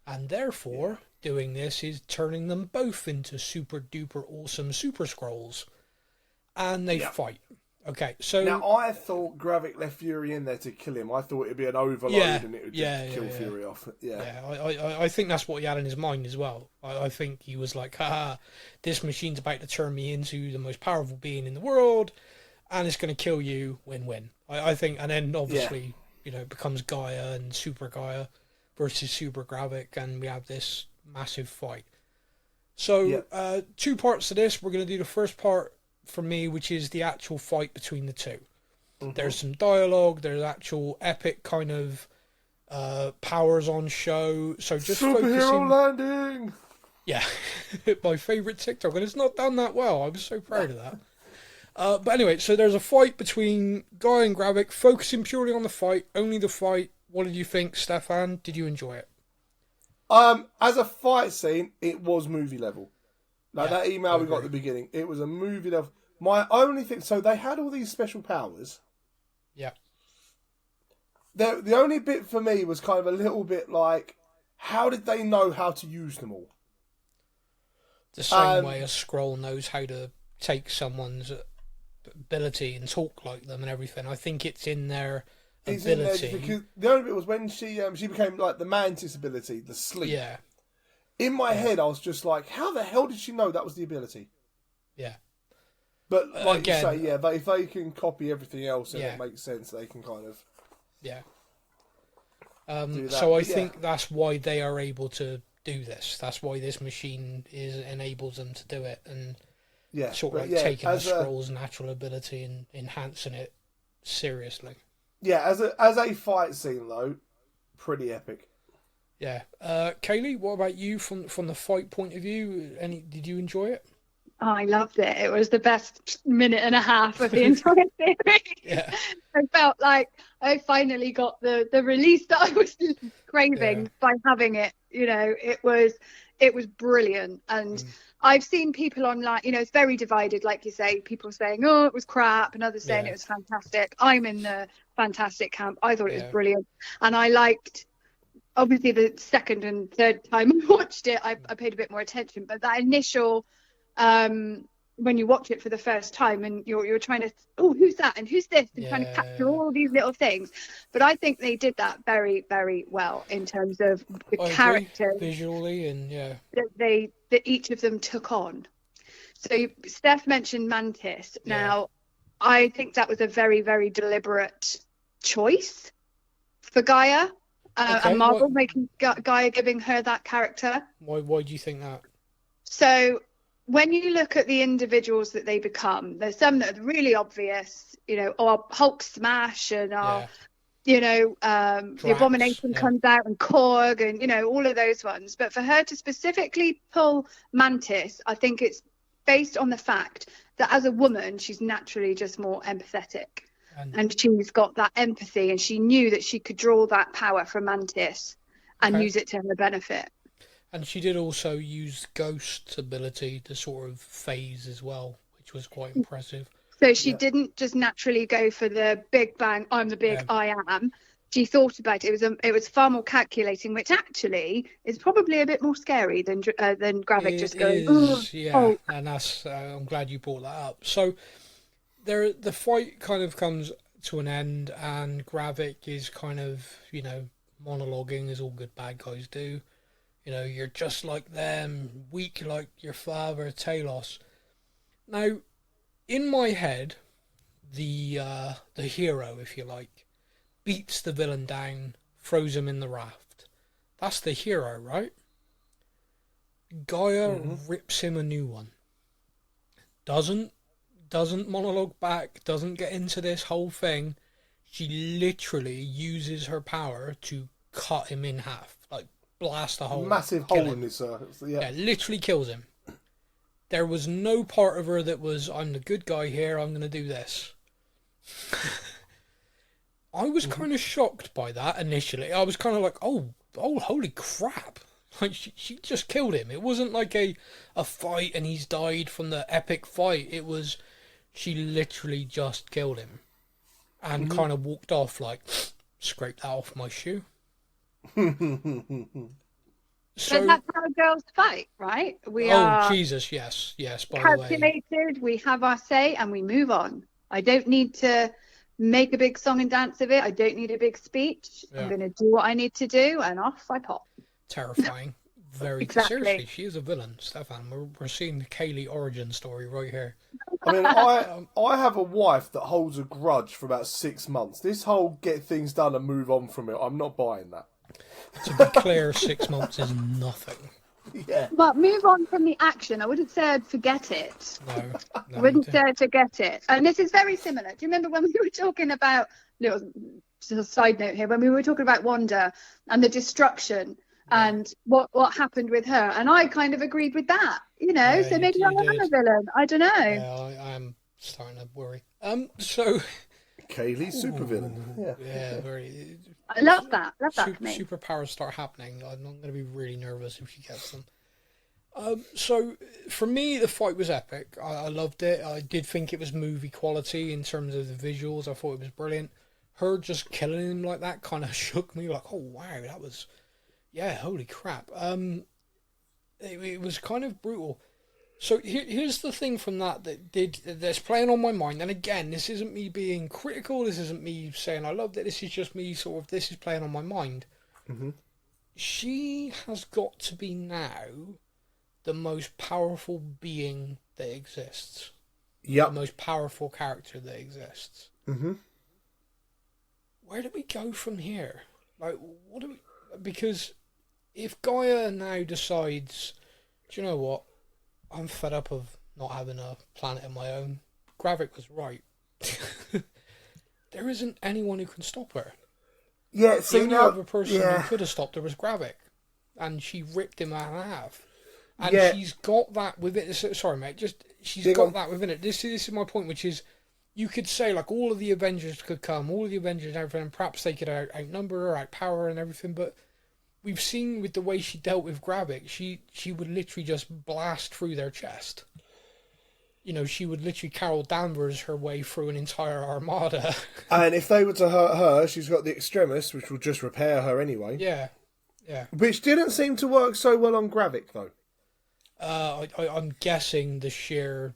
and therefore doing this is turning them both into super duper awesome Super Skrulls. And they fight. Okay, so now I thought Gravik left Fury in there to kill him. I thought it'd be an overload and it would just kill Fury off. I think that's what he had in his mind as well. I think he was like, haha, this machine's about to turn me into the most powerful being in the world, and it's going to kill you. Win-win. I think, and then obviously, you know, it becomes Gaia and Super Gaia versus Super Gravik, and we have this massive fight. So, 2 parts to this. We're going to do the first part for me, which is the actual fight between the two. There's some dialogue, there's actual epic kind of powers on show. So just superhero focusing. landing. Yeah, my favourite TikTok, and it's not done that well. I was so proud of that. But anyway, so there's a fight between Guy and Gravik, focusing purely on the fight, only the fight. What did you think, Stefan? Did you enjoy it? As a fight scene, it was movie level. Like Yeah, that email we got at the beginning, it was a movie level. My only thing, so they had all these special powers. Yeah. The only bit for me was kind of a little bit like, how did they know how to use them all? The same way a Skrull knows how to take someone's ability and talk like them and everything. I think it's in their ability. In there because the only bit was when she became like the Mantis ability, the sleep. Yeah. In my head, I was just like, how the hell did she know that was the ability? Yeah. But like again, you say, yeah, if they can copy everything else and Yeah. it makes sense, they can kind of Yeah. do that. So I But yeah. think that's why they are able to do this. That's why this machine enables them to do it, and Yeah, sort of but like yeah, taking the as a, Skrull's natural ability and enhancing it seriously. yeah, as a fight scene though, pretty epic. Yeah. Kaylee, what about you from the fight point of view? Did you enjoy it? Oh, I loved it. It was the best minute and a half of the entire series. Yeah. I felt like I finally got the release that I was craving by having it. You know, it was brilliant. And I've seen people online, you know, it's very divided, like you say, people saying, oh, it was crap, and others saying it was fantastic. I'm in the fantastic camp. I thought it was brilliant. And I liked, obviously, the second and third time I watched it, I paid a bit more attention. But that initial, when you watch it for the first time and you're trying to, oh, who's that and who's this, and trying to capture all these little things. But I think they did that very, very well in terms of the characters visually, and that each of them took on. So Steph mentioned Mantis. Now, I think that was a very, very deliberate choice for Gaia, and Marvel making Gaia, giving her that character. Why do you think that? So when you look at the individuals that they become, there's some that are really obvious, you know, or Hulk smash and you know, the Abomination comes out and Korg and, you know, all of those ones. But for her to specifically pull Mantis, I think it's based on the fact that as a woman, she's naturally just more empathetic. And she's got that empathy, and she knew that she could draw that power from Mantis and use it to her benefit. And she did also use Ghost's ability to sort of phase as well, which was quite impressive. So she didn't just naturally go for the big bang, I'm the big I am. She thought about it. It was far more calculating, which actually is probably a bit more scary than Gravik just going. Oh. And that's I'm glad you brought that up. So the fight kind of comes to an end, and Gravik is kind of, you know, monologuing as all good bad guys do. You know, you're just like them, weak like your father, Talos. Now, in my head, the hero, if you like, beats the villain down, throws him in the raft. That's the hero, right? Gaia rips him a new one. Doesn't monologue back, doesn't get into this whole thing. She literally uses her power to cut him in half, like blast a hole. Massive hole in his literally kills him. There was no part of her that was, I'm the good guy here, I'm going to do this. I was kind of shocked by that initially. I was kind of like, oh, holy crap. Like, she just killed him. It wasn't like a fight and he's died from the epic fight. It was, she literally just killed him. And kind of walked off like, scrape that off my shoe. So that's how girls fight, right? Jesus, yes, by calculated, the way. We have our say and we move on. I don't need to make a big song and dance of it. I don't need a big speech. I'm going to do what I need to do, and off I pop. Terrifying. Very exactly. Seriously, she is a villain, Stefan. We're seeing the Kaylee origin story right here. I mean, I have a wife that holds a grudge for about 6 months. This whole get things done and move on from it, I'm not buying that. To be clear, 6 months is nothing. Yeah. But move on from the action. I wouldn't say I'd forget it. No, I wouldn't say I'd forget it. And this is very similar. Do you remember when we were talking about, just a side note here, when we were talking about Wanda and the destruction and what happened with her. And I kind of agreed with that, so maybe I am a villain. I don't know. Yeah, I am starting to worry. So Kaylee's supervillain. Yeah, very. I love that. Love that for me. Superpowers start happening. I'm going to be really nervous if she gets them. So for me, the fight was epic. I loved it. I did think it was movie quality in terms of the visuals. I thought it was brilliant. Her just killing him like that kind of shook me. Like, oh wow, that was, holy crap. It was kind of brutal. So here's the thing from that's playing on my mind. And again, this isn't me being critical. This isn't me saying I loved it. This is just me this is playing on my mind. Mm-hmm. She has got to be now the most powerful being that exists. Yep. The most powerful character that exists. Mm-hmm. Where do we go from here? Like, because if Gaia now decides, do you know what? I'm fed up of not having a planet of my own. Gravik was right. There isn't anyone who can stop her. Yeah, the only other person who could have stopped her was Gravik, and she ripped him out in half. And she's got that within. Sorry, mate. She's got that within it. This is my point, which is, you could say like all of the Avengers could come, all of the Avengers and everything, and perhaps they could outnumber her, outpower her, and everything, but we've seen with the way she dealt with Gravik, she would literally just blast through their chest. She would literally Carol Danvers her way through an entire armada. And if they were to hurt her, she's got the Extremis, which will just repair her anyway. Yeah. Which didn't seem to work so well on Gravik, though. I'm guessing the sheer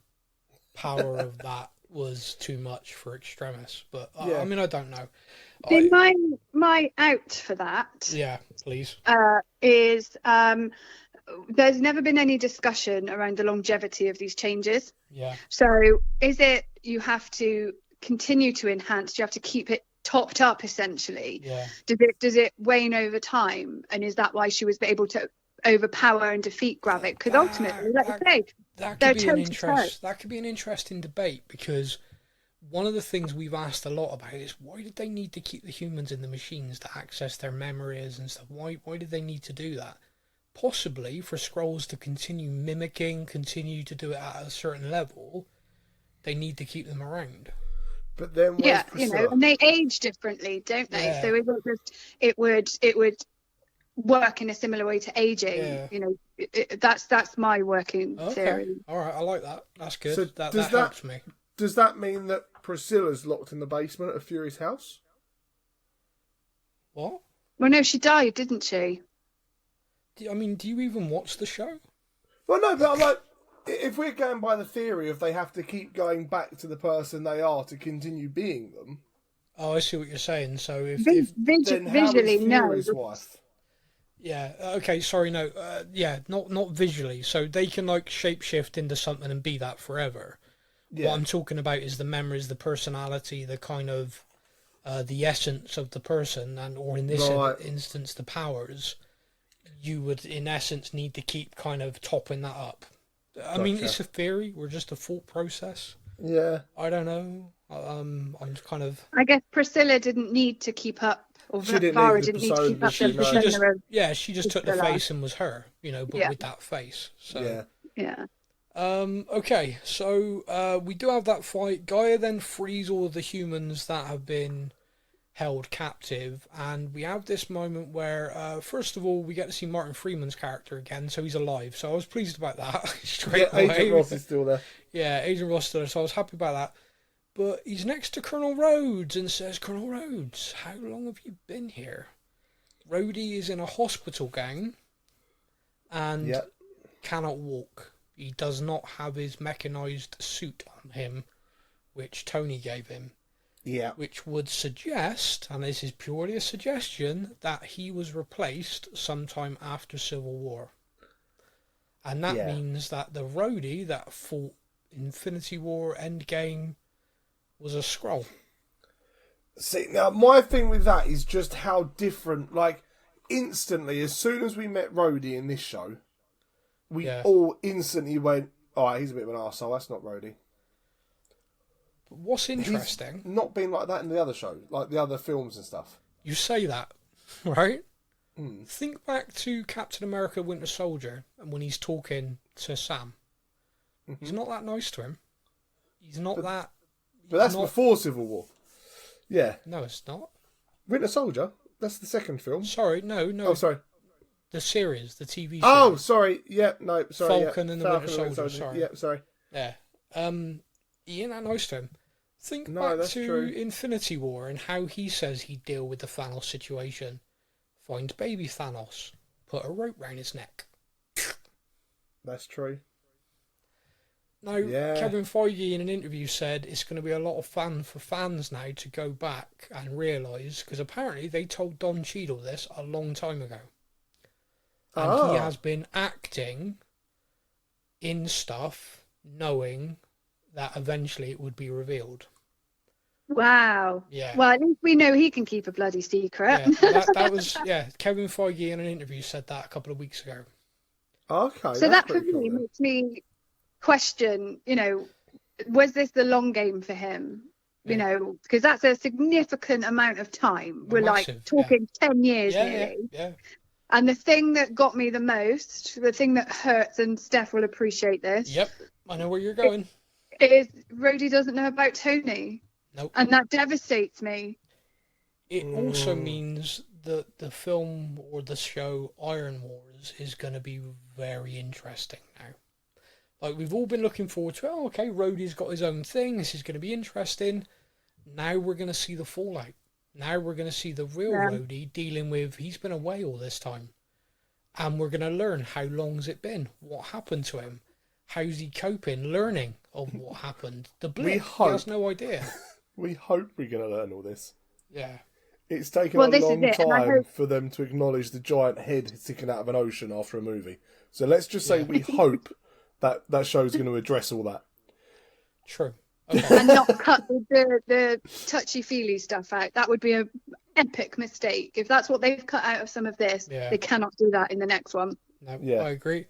power of that was too much for Extremis, but I mean, I don't know. My out for that. Yeah, please. Is there's never been any discussion around the longevity of these changes. Yeah. So is it you have to continue to enhance? Do you have to keep it topped up essentially? Yeah. Does it wane over time? And is that why she was able to overpower and defeat Gravik? Because ultimately, like you say, that could be an interesting debate, because one of the things we've asked a lot about is, why did they need to keep the humans in the machines to access their memories and stuff? Why did they need to do that? Possibly for Skrulls to continue mimicking, continue to do it at a certain level, they need to keep them around. But then and they age differently, don't they? Yeah. So it would work in a similar way to aging. Yeah. That's my working theory. All right, I like that. That's good. So that helps me. Does that mean that Priscilla's locked in the basement of Fury's house? What? Well, no, she died, didn't she? I mean, do you even watch the show? Well, no, but I'm like, if we're going by the theory of they have to keep going back to the person they are to continue being them. Oh, I see what you're saying. So if then visually, how is Fury's wife? Yeah. Okay. Sorry. No. Not visually. So they can like shapeshift into something and be that forever. Yeah. What I'm talking about is the memories, the personality, the kind of the essence of the person, or in this instance, the powers. You would, in essence, need to keep kind of topping that up. I mean, it's a theory. We're just a thought process. Yeah. I don't know. I'm kind of. I guess Priscilla didn't need to keep up. Or Vara didn't need to keep up. She just took the face and was her, but with that face. So. Yeah. Okay, so we do have that fight. Gaia then frees all of the humans that have been held captive, and we have this moment where, first of all, we get to see Martin Freeman's character again, so he's alive. So I was pleased about that. Straight away. Agent Ross is still there. Yeah, Agent Ross still there, so I was happy about that. But he's next to Colonel Rhodes and says, "Colonel Rhodes, how long have you been here?" Rhodey is in a hospital gown and cannot walk. He does not have his mechanized suit on him, which Tony gave him. Yeah. Which would suggest, and this is purely a suggestion, that he was replaced sometime after Civil War. And that means that the Rhodey that fought Infinity War Endgame was a Skrull. See, now my thing with that is just how different, like, instantly, as soon as we met Rhodey in this show, we all instantly went, "Oh, he's a bit of an arsehole, that's not Rhodey." But what's interesting... He's not been like that in the other show, like the other films and stuff. You say that, right? Think back to Captain America Winter Soldier and when he's talking to Sam. He's not that nice to him. He's not that... But that's before Civil War. Yeah. No, it's not. Winter Soldier? That's the second film. Sorry, no. Oh, sorry. The series, the TV series. Oh, sorry. Yeah, no, sorry. Falcon and the Winter Soldier, sorry. Yeah, sorry. Yeah. He ain't that nice to him. Think No, back that's to true. Infinity War and how he says he'd deal with the Thanos situation. Find baby Thanos. Put a rope round his neck. That's true. Now, Yeah. Kevin Feige in an interview said it's going to be a lot of fun for fans now to go back and realise, because apparently they told Don Cheadle this a long time ago. And he has been acting in stuff knowing that eventually it would be revealed. Wow. Yeah. Well, at least we know he can keep a bloody secret. Yeah, that was, Kevin Feige in an interview said that a couple of weeks ago. Okay. So that for pretty cool me then. makes me question, was this the long game for him? Because that's a significant amount of time. We're Massive, talking 10 years nearly. Yeah. And the thing that got me the most, the thing that hurts, and Steph will appreciate this, Yep, I know where you're going. is Rhodey doesn't know about Tony. Nope. And that devastates me. It also means that the film or the show Iron Wars is going to be very interesting now. Like, we've all been looking forward to, Rhodey's got his own thing, this is going to be interesting. Now we're going to see the fallout. Now we're going to see the real Rhodey dealing with, he's been away all this time. And we're going to learn how long's it been, what happened to him, how's he coping, learning of what happened. The blip, he has no idea. We hope we're going to learn all this. Yeah. It's taken a long time for them to acknowledge the giant head sticking out of an ocean after a movie. So let's just say we hope that show's going to address all that. True. Okay. And not cut the touchy-feely stuff out. That would be an epic mistake. If that's what they've cut out of some of this, they cannot do that in the next one. No, I agree.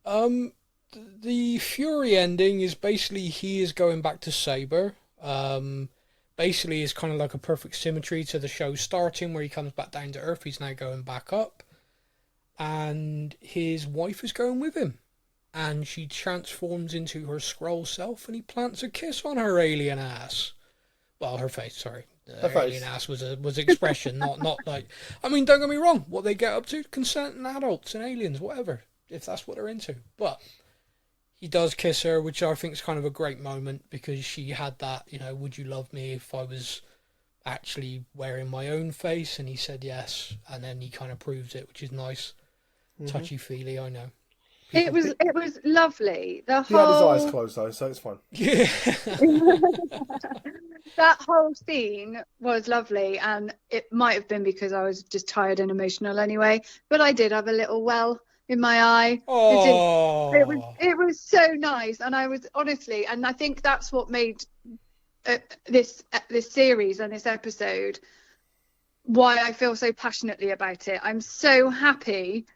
The Fury ending is basically he is going back to Saber. Basically, it's kind of like a perfect symmetry to the show starting, where he comes back down to Earth. He's now going back up, and his wife is going with him, and she transforms into her Skrull self, and he plants a kiss on her alien ass. Well, her face. Sorry, her alien ass was expression, not like. I mean, don't get me wrong. What they get up to, consenting adults and aliens, whatever, if that's what they're into, but. He does kiss her, which I think is kind of a great moment, because she had that, would you love me if I was actually wearing my own face? And he said yes, and then he kind of proves it, which is nice. Touchy-feely, I know. It was lovely. He had his eyes closed though, so it's fine. Yeah. That whole scene was lovely, and it might have been because I was just tired and emotional anyway, but I did have a little well in my eye. Oh, it was so nice, and I was honestly, and I think that's what made this series and this episode why I feel so passionately about it. I'm so happy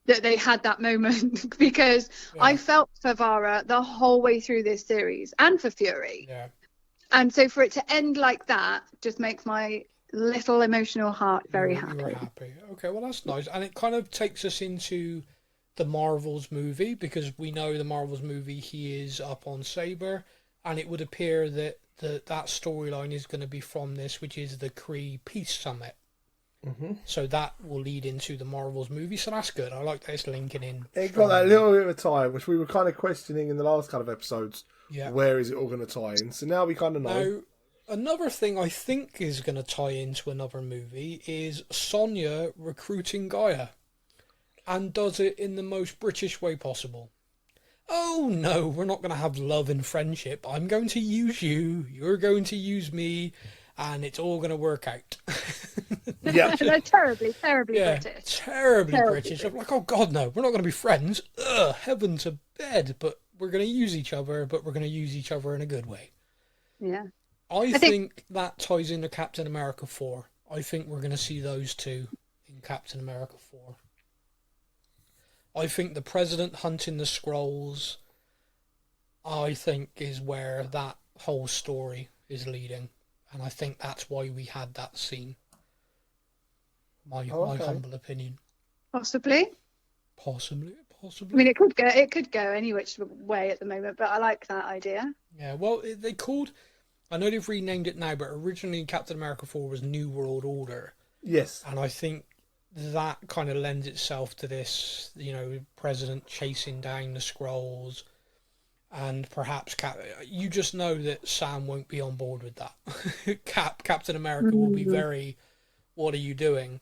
that they had that moment because I felt for Vara the whole way through this series and for Fury. Yeah. And so for it to end like that just makes my little emotional heart very happy. You were happy. Okay, well that's nice. And it kind of takes us into the Marvels movie, because we know the Marvels movie, he is up on Saber, and it would appear that that storyline is going to be from this, which is the Kree Peace Summit. So that will lead into the Marvels movie, so that's good. I like that it's linking in. It got that little bit of time, which we were kind of questioning in the last kind of episodes. Yeah. Where is it all going to tie in? So now we kind of know. Now, another thing I think is going to tie into another movie is Sonya recruiting Gaia, and does it in the most British way possible. Oh no, we're not going to have love and friendship. I'm going to use you, you're going to use me, and it's all going to work out. Yeah. They're terribly British. Terribly British. I'm like, oh God, no, we're not going to be friends. Ugh, heaven to bed. But we're going to use each other, but we're going to use each other in a good way. Yeah. I think that ties into Captain America 4. I think we're going to see those two in Captain America 4. I think the President hunting the Skrulls, I think, is where that whole story is leading. And I think that's why we had that scene. My okay. humble opinion. Possibly. Possibly. I mean, it could go any which way at the moment, but I like that idea. Yeah, well, they called... I know they've renamed it now, but originally Captain America 4 was New World Order. Yes. And I think that kind of lends itself to this, president chasing down the Skrulls. And perhaps you just know that Sam won't be on board with that. Captain America will be very, what are you doing?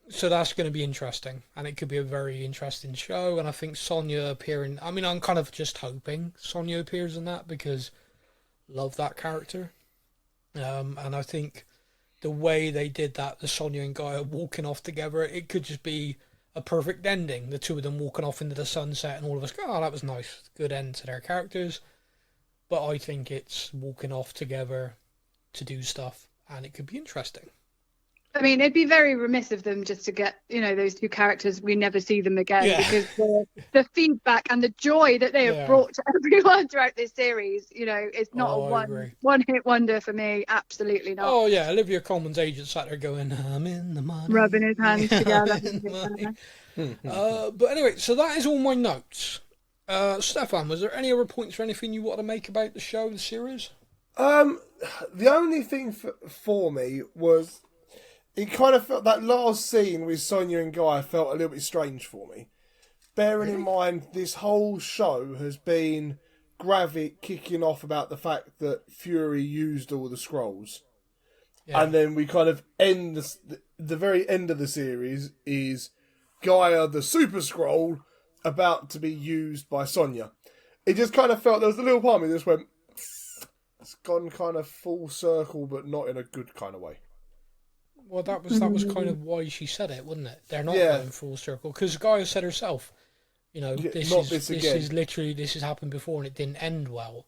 So that's going to be interesting, and it could be a very interesting show. And I think Sonya appearing, I mean, I'm kind of just hoping Sonya appears in that because love that character. And I think the way they did that, the Sonya and Guy walking off together, it could just be a perfect ending. The two of them walking off into the sunset and all of us go, oh, that was nice. Good end to their characters. But I think it's walking off together to do stuff, and it could be interesting. I mean, it'd be very remiss of them just to get, those two characters, we never see them again, because the feedback and the joy that they have brought to everyone throughout this series, it's not a one-hit wonder for me. Absolutely not. Oh, yeah. Olivia Coleman's agent sat there going, I'm in the money. Rubbing his hands together. But anyway, so that is all my notes. Stefan, was there any other points or anything you want to make about the show, the series? The only thing for me was... It kind of felt that last scene with Sonya and Guy felt a little bit strange for me. Bearing in mind, this whole show has been Gravik kicking off about the fact that Fury used all the Skrulls. Yeah. And then we kind of end the very end of the series is Gaia, the Super Skrull, about to be used by Sonya. It just kind of felt, there was a little part of me that just went, it's gone kind of full circle, but not in a good kind of way. Well, that was kind of why she said it, wasn't it? They're not going full circle, because Gaia said herself, this has happened before and it didn't end well,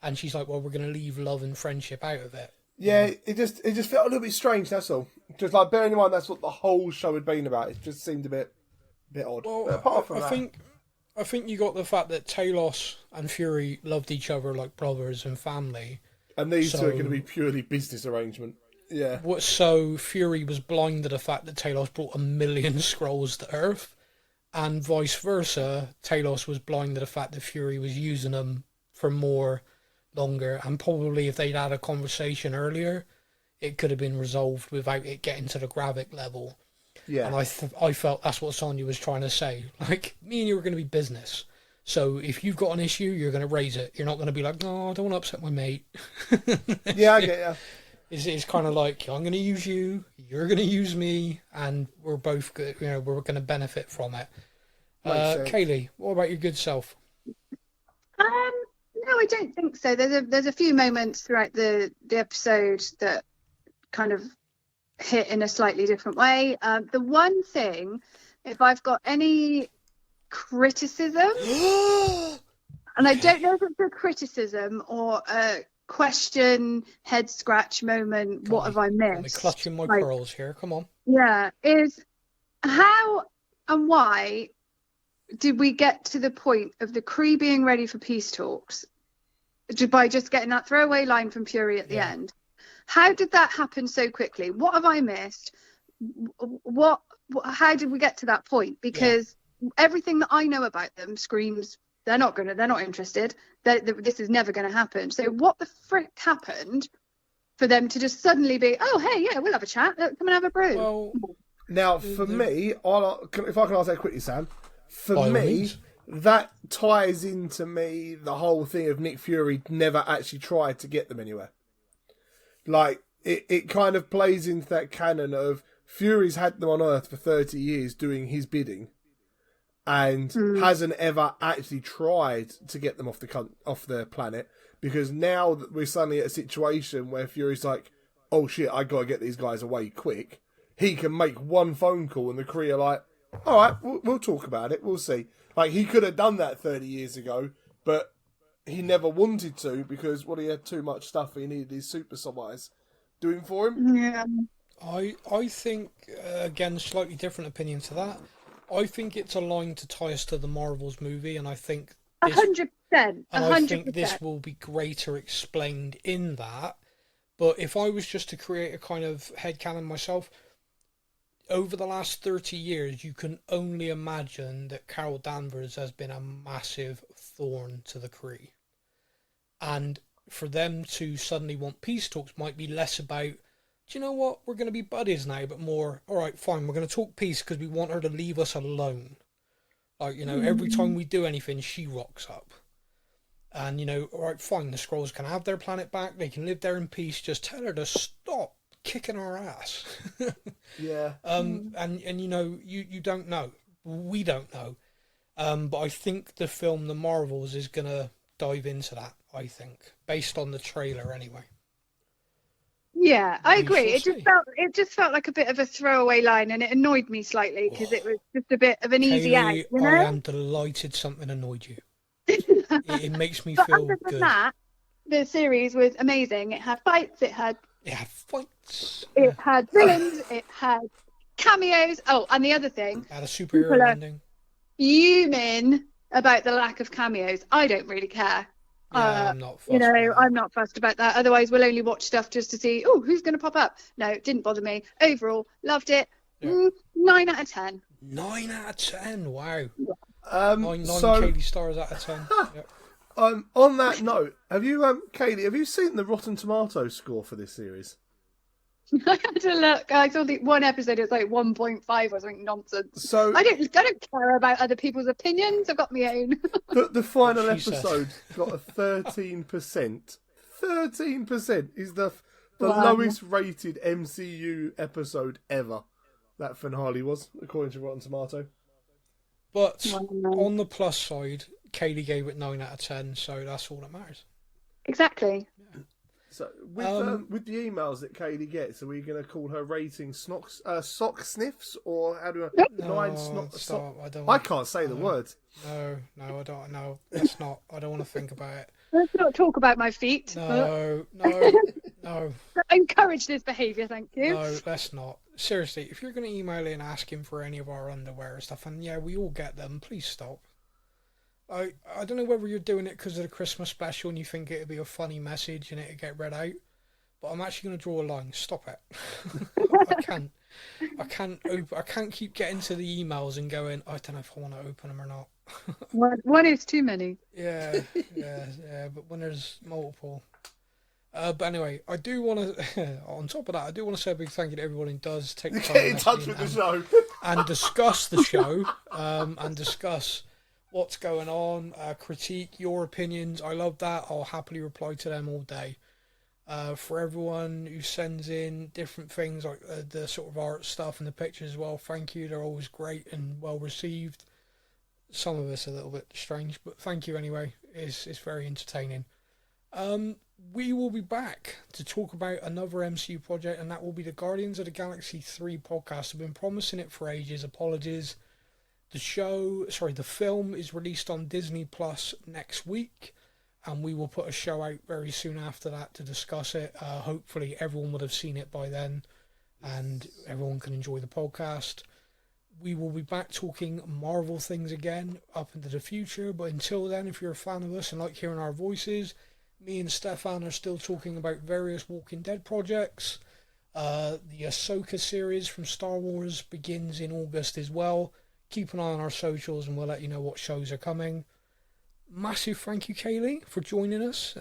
and she's like, well, we're going to leave love and friendship out of it. Yeah, it just felt a little bit strange. That's all. Just like bearing in mind that's what the whole show had been about. It just seemed a bit odd. Well, but apart from that, I think you got the fact that Talos and Fury loved each other like brothers and family, and these two are going to be purely business arrangement. Yeah. So Fury was blind to the fact that Talos brought 1 million Skrulls to Earth, and vice versa. Talos was blind to the fact that Fury was using them for longer, and probably if they'd had a conversation earlier, it could have been resolved without it getting to the Gravik level. Yeah. And I felt that's what Sonya was trying to say. Like, me and you are going to be business. So if you've got an issue, you're going to raise it. You're not going to be like, no, I don't want to upset my mate. Yeah, I get you. It's kind of like, I'm going to use you, you're going to use me, and we're both good. We're going to benefit from it. Kaylee, what about your good self? No, I don't think so. There's a few moments throughout the episode that kind of hit in a slightly different way. The one thing, if I've got any criticism, and I don't know if it's a criticism or a question, head scratch moment, what have I missed? I'm clutching my pearls here, come on. Yeah, is how and why did we get to the point of the Kree being ready for peace talks by just getting that throwaway line from Fury at the end? How did that happen so quickly? What have I missed? How did we get to that point? Because everything that I know about them screams they're not interested. This is never going to happen. So what the frick happened for them to just suddenly be, oh, hey, yeah, we'll have a chat. Come and have a brew. Well, now, for me, if I can ask that quickly, Sam, for me, that ties into me the whole thing of Nick Fury never actually tried to get them anywhere. Like, it kind of plays into that canon of Fury's had them on Earth for 30 years doing his bidding, and hasn't ever actually tried to get them off their planet, because now that we're suddenly at a situation where Fury's like, oh shit, I gotta get these guys away quick. He can make one phone call and the Kree are like, all right, we'll talk about it, we'll see. Like, he could have done that 30 years ago, but he never wanted to because, he had too much stuff he needed his super guys doing for him. Yeah. I think, again, slightly different opinion to that. I think it's a line to tie us to the Marvels movie, and I think 100%. I think this will be greater explained in that. But if I was just to create a kind of headcanon myself, over the last 30 years, you can only imagine that Carol Danvers has been a massive thorn to the Kree. And for them to suddenly want peace talks might be less about, do you know what, we're going to be buddies now, but more, all right, fine, we're going to talk peace because we want her to leave us alone. Like, you know, every time we do anything, she rocks up. And, you know, all right, fine, the Skrulls can have their planet back, they can live there in peace, just tell her to stop kicking our ass. Yeah. And you know, you don't know. We don't know. But I think the film The Marvels is going to dive into that, I think, based on the trailer anyway. Yeah, I We agree. shall It just felt like a bit of a throwaway line, and it annoyed me slightly because it was just a bit of an easy out. Kaylee, You know? I am delighted something annoyed you. It makes me But feel other than good. that, the series was amazing. It had fights, it had Fights. villains, it had cameos. Oh, and the other thing, Had a people superhero are ending. fuming about the lack of cameos. I don't really care. Yeah, I'm not fussed. You know, by that. I'm not fussed about that. Otherwise, we'll only watch stuff just to see, oh, who's going to pop up. No, it didn't bother me. Overall, loved it. Yeah. 9 out of 10. 9 out of 10. Wow. Nine So, Kaylee stars out of 10. Yep. on that note, have you, Kaylee, have you seen the Rotten Tomatoes score for this series? I had to look. I saw the one episode. It's like 1.5 or something nonsense. So I don't care about other people's opinions. I've got my own. the final What she episode got a 13%. 13% is the Wow. lowest rated MCU episode ever. That finale was, according to Rotten Tomato. But Wow. on the plus side, Kaylee gave it 9 out of 10, so that's all that matters. Exactly. So with the emails that Kaylee gets, are we going to call her rating sock sniffs, or how do I Stop. I don't. I can't say the word. No, I don't. No, that's not. I don't want to think about it. Let's not talk about my feet. No. Don't encourage this behaviour, thank you. No, let's not. Seriously, if you're going to email in asking for any of our underwear and stuff, and yeah, we all get them, please stop. I don't know whether you're doing it because of the Christmas special and you think it'd be a funny message and it'd get read out, but I'm actually going to draw a line. Stop it. I can't keep getting to the emails and going, I don't know if I want to open them or not. One is too many. Yeah, but when there's multiple. But anyway, I do want to, on top of that, I do want to say a big thank you to everyone who does take the time Get in touch with the show. and discuss the show, and discuss what's going on, critique your opinions. I love that. I'll happily reply to them all day. For everyone who sends in different things like the sort of art stuff and the pictures as well, thank you. They're always great and well received. Some of us are a little bit strange, but thank you anyway. It's very entertaining. We will be back to talk about another MCU project, and that will be the Guardians of the Galaxy 3 podcast. I've been promising it for ages. Apologies. The film is released on Disney Plus next week, and we will put a show out very soon after that to discuss it. Hopefully everyone would have seen it by then, and everyone can enjoy the podcast. We will be back talking Marvel things again up into the future, but until then, if you're a fan of us and like hearing our voices, me and Stefan are still talking about various Walking Dead projects. The Ahsoka series from Star Wars begins in August as well. Keep an eye on our socials and we'll let you know what shows are coming. Massive thank you, Kaylee, for joining us,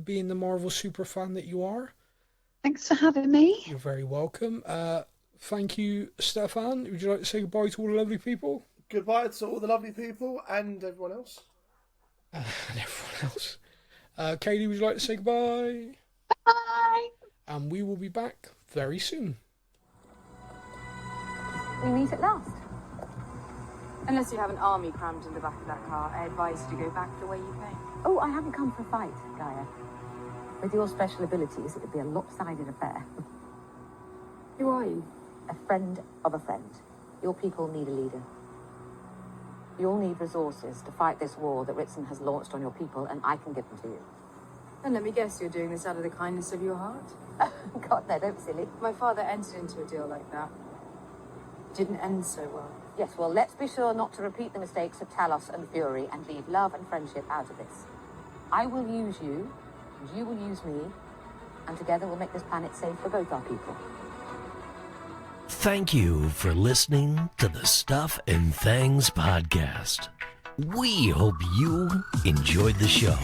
being the Marvel super fan that you are. Thanks for having me. You're very welcome. Thank you, Stefan. Would you like to say goodbye to all the lovely people? Goodbye to all the lovely people and everyone else. Kaylee, would you like to say goodbye? Bye. And we will be back very soon. We meet at last. Unless you have an army crammed in the back of that car, I advise you to go back the way you came. Oh, I haven't come for a fight, Gaia. With your special abilities, it would be a lopsided affair. Who are you? A friend of a friend. Your people need a leader. You all need resources to fight this war that Ritson has launched on your people, and I can give them to you. And let me guess, you're doing this out of the kindness of your heart? God, no, don't be silly. My father entered into a deal like that. It didn't end so well. Yes, well, let's be sure not to repeat the mistakes of Talos and Fury and leave love and friendship out of this. I will use you, and you will use me, and together we'll make this planet safe for both our people. Thank you for listening to the Stuff and Things podcast. We hope you enjoyed the show.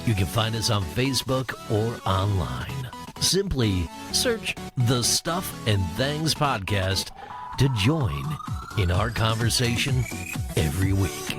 You can find us on Facebook or online. Simply search the Stuff and Things podcast to join in our conversation every week.